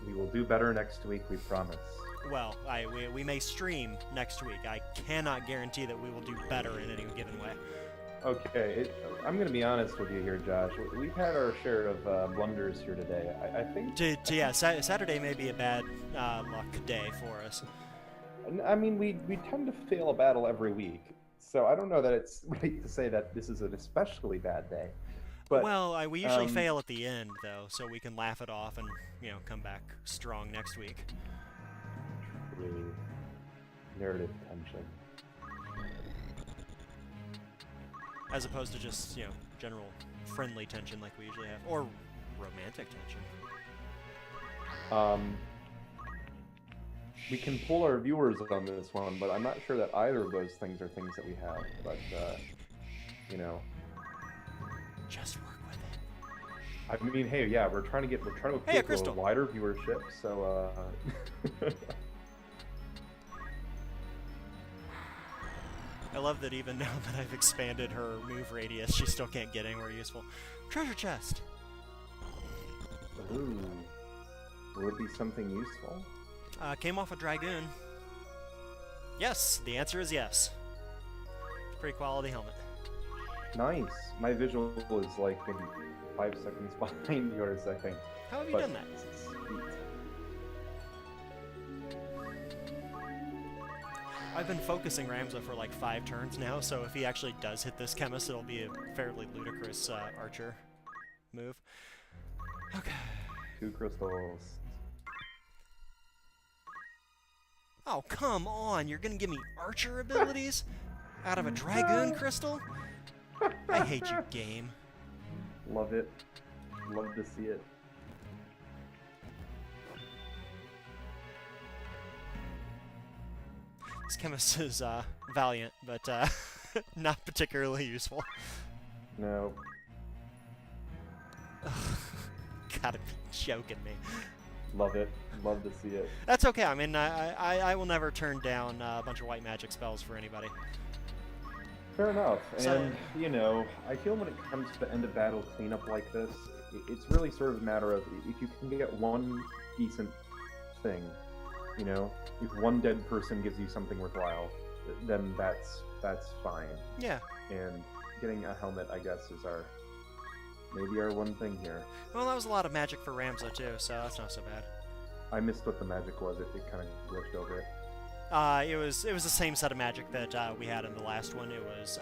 We will do better next week, we promise.
Well, we may stream next week. I cannot guarantee that we will do better in any given way.
Okay, I'm going to be honest with you here, Josh. We've had our share of blunders here today. I think...
Yeah, Saturday may be a bad luck day for us.
I mean, we tend to fail a battle every week, so I don't know that it's right to say that this is an especially bad day. But,
well, we usually fail at the end, though, so we can laugh it off and, you know, come back strong next week.
True. Narrative tension.
As opposed to just, you know, general friendly tension like we usually have. Or romantic tension.
We can pull our viewers on this one, but I'm not sure that either of those things are things that we have. But you know,
Just work with it.
I mean, hey, yeah, we're trying to appeal to a
Crystal.
wider viewership. So
I love that even now that I've expanded her move radius, she still can't get anywhere useful. Treasure chest.
ooh, will it be something useful?
Came off a Dragoon. Yes, the answer is yes. Pretty quality helmet.
Nice. My visual is like maybe 5 seconds behind yours, I think.
How have you
But
done that?
sweet.
I've been focusing Ramza for like 5 turns now, so if he actually does hit this chemist, it'll be a fairly ludicrous archer move. Okay.
2 crystals.
Oh, come on! You're gonna give me archer abilities? Out of a Dragoon crystal? I hate you, game.
Love it. Love to see it.
This chemist is valiant, but not particularly useful.
No.
Gotta be joking me.
Love it. Love to see it.
That's okay. I mean, I will never turn down a bunch of white magic spells for anybody.
Fair enough.
So-
And, you know, I feel when it comes to the end of battle cleanup like this, it's really sort of a matter of if you can get one decent thing, you know, if one dead person gives you something worthwhile, then that's fine.
Yeah.
And getting a helmet, I guess, is maybe our one thing here.
Well, that was a lot of magic for Ramza too, so that's not so bad.
I missed what the magic was. It kind of glitched over it.
It was the same set of magic that we had in the last one. It was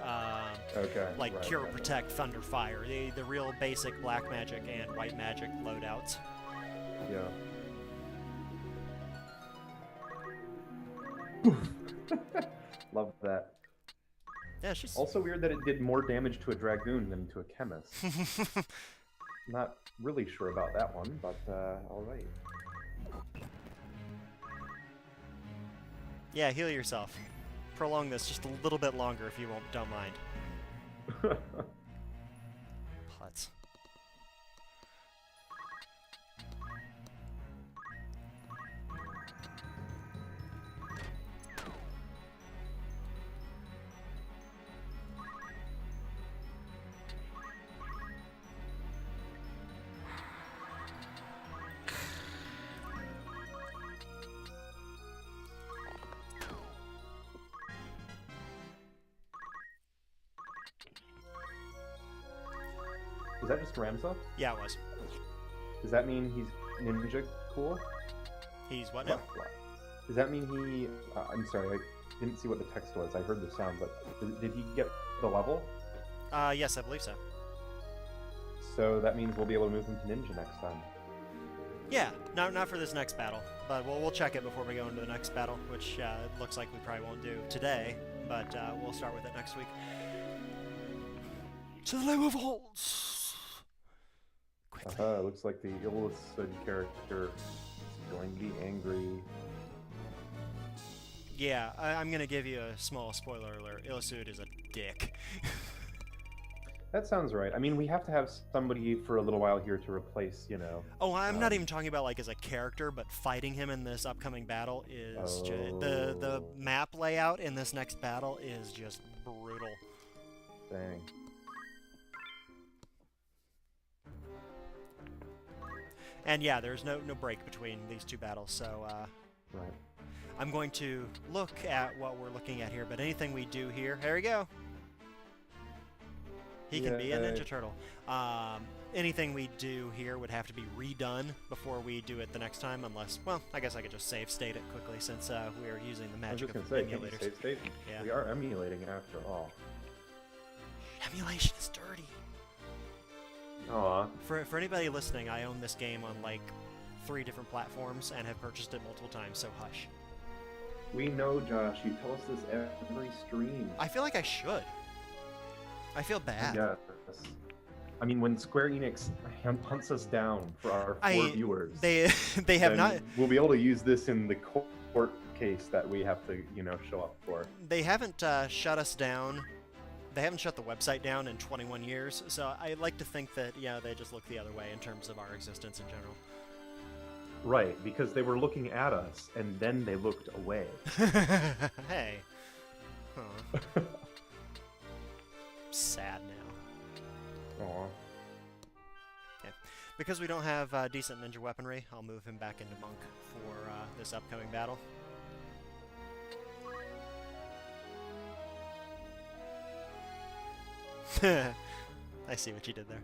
Okay.
like
right,
Cure,
right.
Protect, Thunder, Fire, the real basic black magic and white magic loadouts.
Yeah. Love that.
Yeah, she's
Also weird that it did more damage to a Dragoon than to a Chemist. Not really sure about that one, but alright.
Yeah, heal yourself. Prolong this just a little bit longer if you don't mind. Putz.
Is that just Ramza?
Yeah, it was.
Does that mean he's ninja cool?
He's what now?
Does that mean he... I'm sorry, I didn't see what the text was. I heard the sound, but did he get the level?
Yes, I believe so.
So that means we'll be able to move him to ninja next time.
Yeah, not for this next battle, but we'll check it before we go into the next battle, which it looks like we probably won't do today, but we'll start with it next week. To the Lame of Halls! Quickly.
Looks like the Illicid character is going to be angry.
Yeah, I'm gonna give you a small spoiler alert. Illicid is a dick.
That sounds right. I mean, we have to have somebody for a little while here to replace, you know.
Oh, I'm not even talking about like as a character, but fighting him in this upcoming battle is the map layout in this next battle is just brutal.
Dang.
And yeah, there's no break between these two battles, so
Right.
I'm going to look at what we're looking at here, but anything we do here, there we go. He can be a Ninja Turtle. Anything we do here would have to be redone before we do it the next time, unless, well, I guess I could just save state it quickly since we are using the
I was
magic
just
of
going to say,
emulators.
can't you save state?
Yeah.
We are emulating after all.
Emulation is dirty.
Aw.
For anybody listening, I own this game on like 3 different platforms and have purchased it multiple times, so hush.
We know, Josh. You tell us this every stream.
I feel like I should. I feel bad.
Yes. I mean, when Square Enix hunts us down for our 4 viewers,
They have
then
not.
We'll be able to use this in the court case that we have to, show up for.
They haven't shut us down. They haven't shut the website down in 21 years, so I like to think that, they just look the other way in terms of our existence in general.
Right, because they were looking at us, and then they looked away.
Hey. Huh. Sad now.
Aw.
Okay. Because we don't have decent ninja weaponry, I'll move him back into Monk for this upcoming battle. I see what you did there.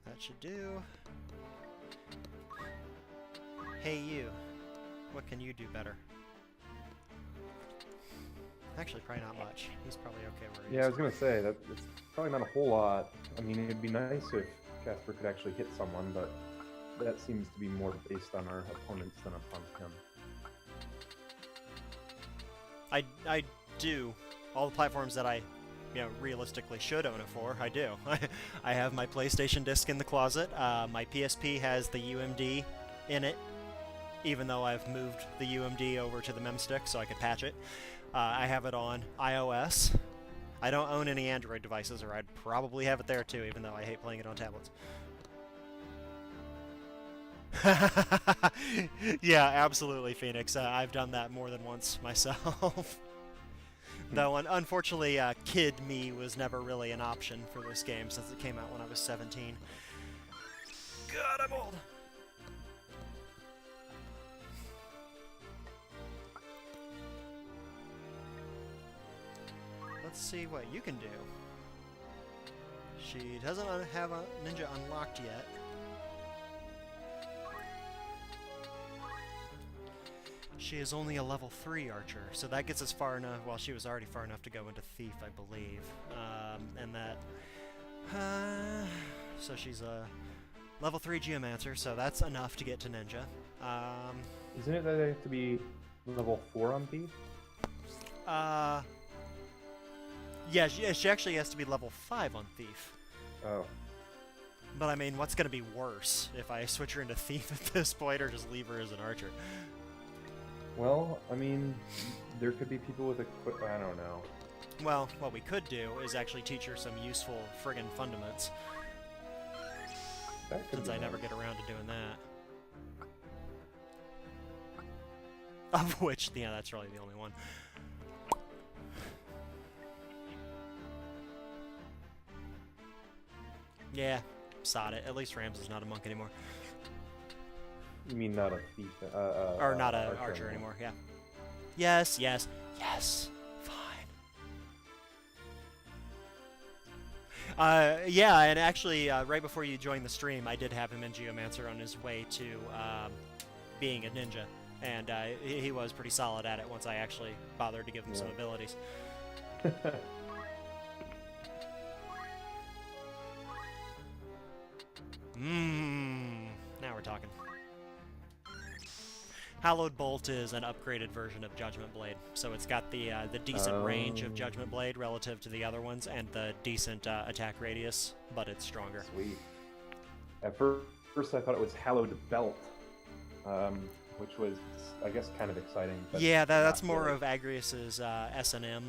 That should do. Hey you, what can you do better? Actually, probably not much. He's probably okay where he is.
Yeah, I was gonna say that it's probably not a whole lot. I mean, it'd be nice if Casper could actually hit someone, but that seems to be more based on our opponents than upon him.
I do. All the platforms that I, realistically should own it for, I do. I have my PlayStation disc in the closet. My PSP has the UMD in it, even though I've moved the UMD over to the memstick so I could patch it. I have it on iOS. I don't own any Android devices, or I'd probably have it there too, even though I hate playing it on tablets. Yeah, absolutely, Phoenix. I've done that more than once myself. Though, unfortunately, Kid Me was never really an option for this game since it came out when I was 17. God, I'm old! Let's see what you can do. She doesn't have a ninja unlocked yet. She is only a level 3 archer, so that gets us far enough. Well, she was already far enough to go into Thief, I believe. And that... so she's a level 3 Geomancer, so that's enough to get to Ninja.
Isn't it that they have to be level 4 on Thief?
Yeah, she actually has to be level 5 on Thief.
Oh.
But I mean, what's going to be worse if I switch her into Thief at this point, or just leave her as an archer?
Well, I mean, there could be people with I don't know.
Well, what we could do is actually teach her some useful friggin' fundaments.
That could
Since
be
I never
nice.
get around to doing that. Of which, that's really the only one. Yeah, sod it. At least Rams is not a monk anymore.
You mean not a thief?
Or not an archer anymore, yeah. Yes, yes, yes. Fine. Yeah, and actually, right before you joined the stream, I did have him in Geomancer on his way to being a ninja. And he was pretty solid at it once I actually bothered to give him some abilities. Now we're talking. Hallowed Bolt is an upgraded version of Judgment Blade, so it's got the decent range of Judgment Blade relative to the other ones, and the decent attack radius, but it's stronger.
Sweet. At first I thought it was Hallowed Belt, which was, I guess, kind of exciting. But
yeah, that's
not
more
really.
of Agrius's S&M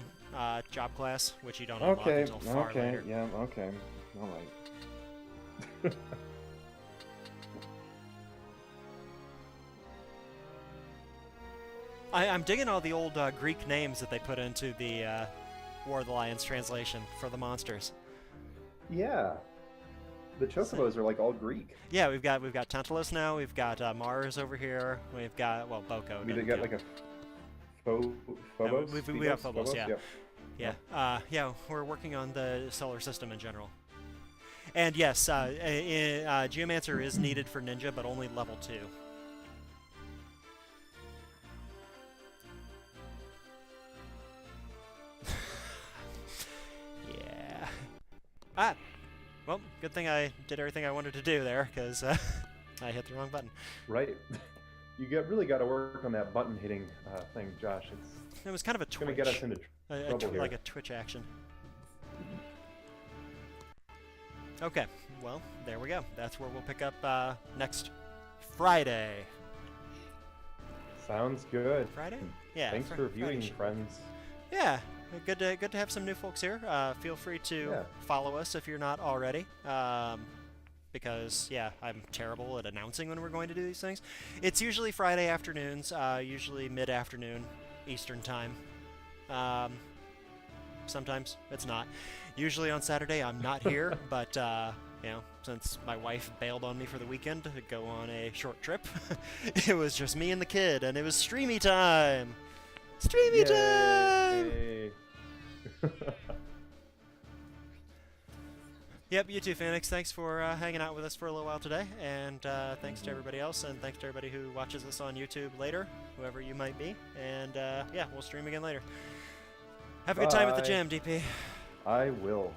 job class, which you don't unlock
Okay,
until far later.
yeah, okay. All right.
I'm digging all the old Greek names that they put into the War of the Lions translation for the monsters.
Yeah. The Chocobos are like all Greek.
Yeah, we've got Tantalus now. We've got Mars over here. We've got Boko.
We got like a Phobos.
We got Phobos. Yeah.
Yeah.
Yeah. We're working on the solar system in general. And yes, Geomancer is needed for Ninja, but only level 2. Well, good thing I did everything I wanted to do there, because I hit the wrong button.
Right. You really got to work on that button hitting thing, Josh.
It was kind of a twitch.
It's going to get us into trouble here.
Like a twitch action. Okay, well, there we go. That's where we'll pick up next Friday.
Sounds good.
Friday? Yeah.
Thanks for viewing, friends.
Yeah, good to have some new folks here. Feel free to follow us if you're not already. Because, yeah, I'm terrible at announcing when we're going to do these things. It's usually Friday afternoons, usually mid-afternoon Eastern time. Sometimes it's not. Usually on Saturday I'm not here, but, you know, since my wife bailed on me for the weekend to go on a short trip, it was just me and the kid, and it was streamy time! Streamy time! Yep, you too, Phoenix. Thanks for hanging out with us for a little while today, and thanks to everybody else, and thanks to everybody who watches us on YouTube later, whoever you might be, and yeah, we'll stream again later. Have a good time at the gym, DP.
I will.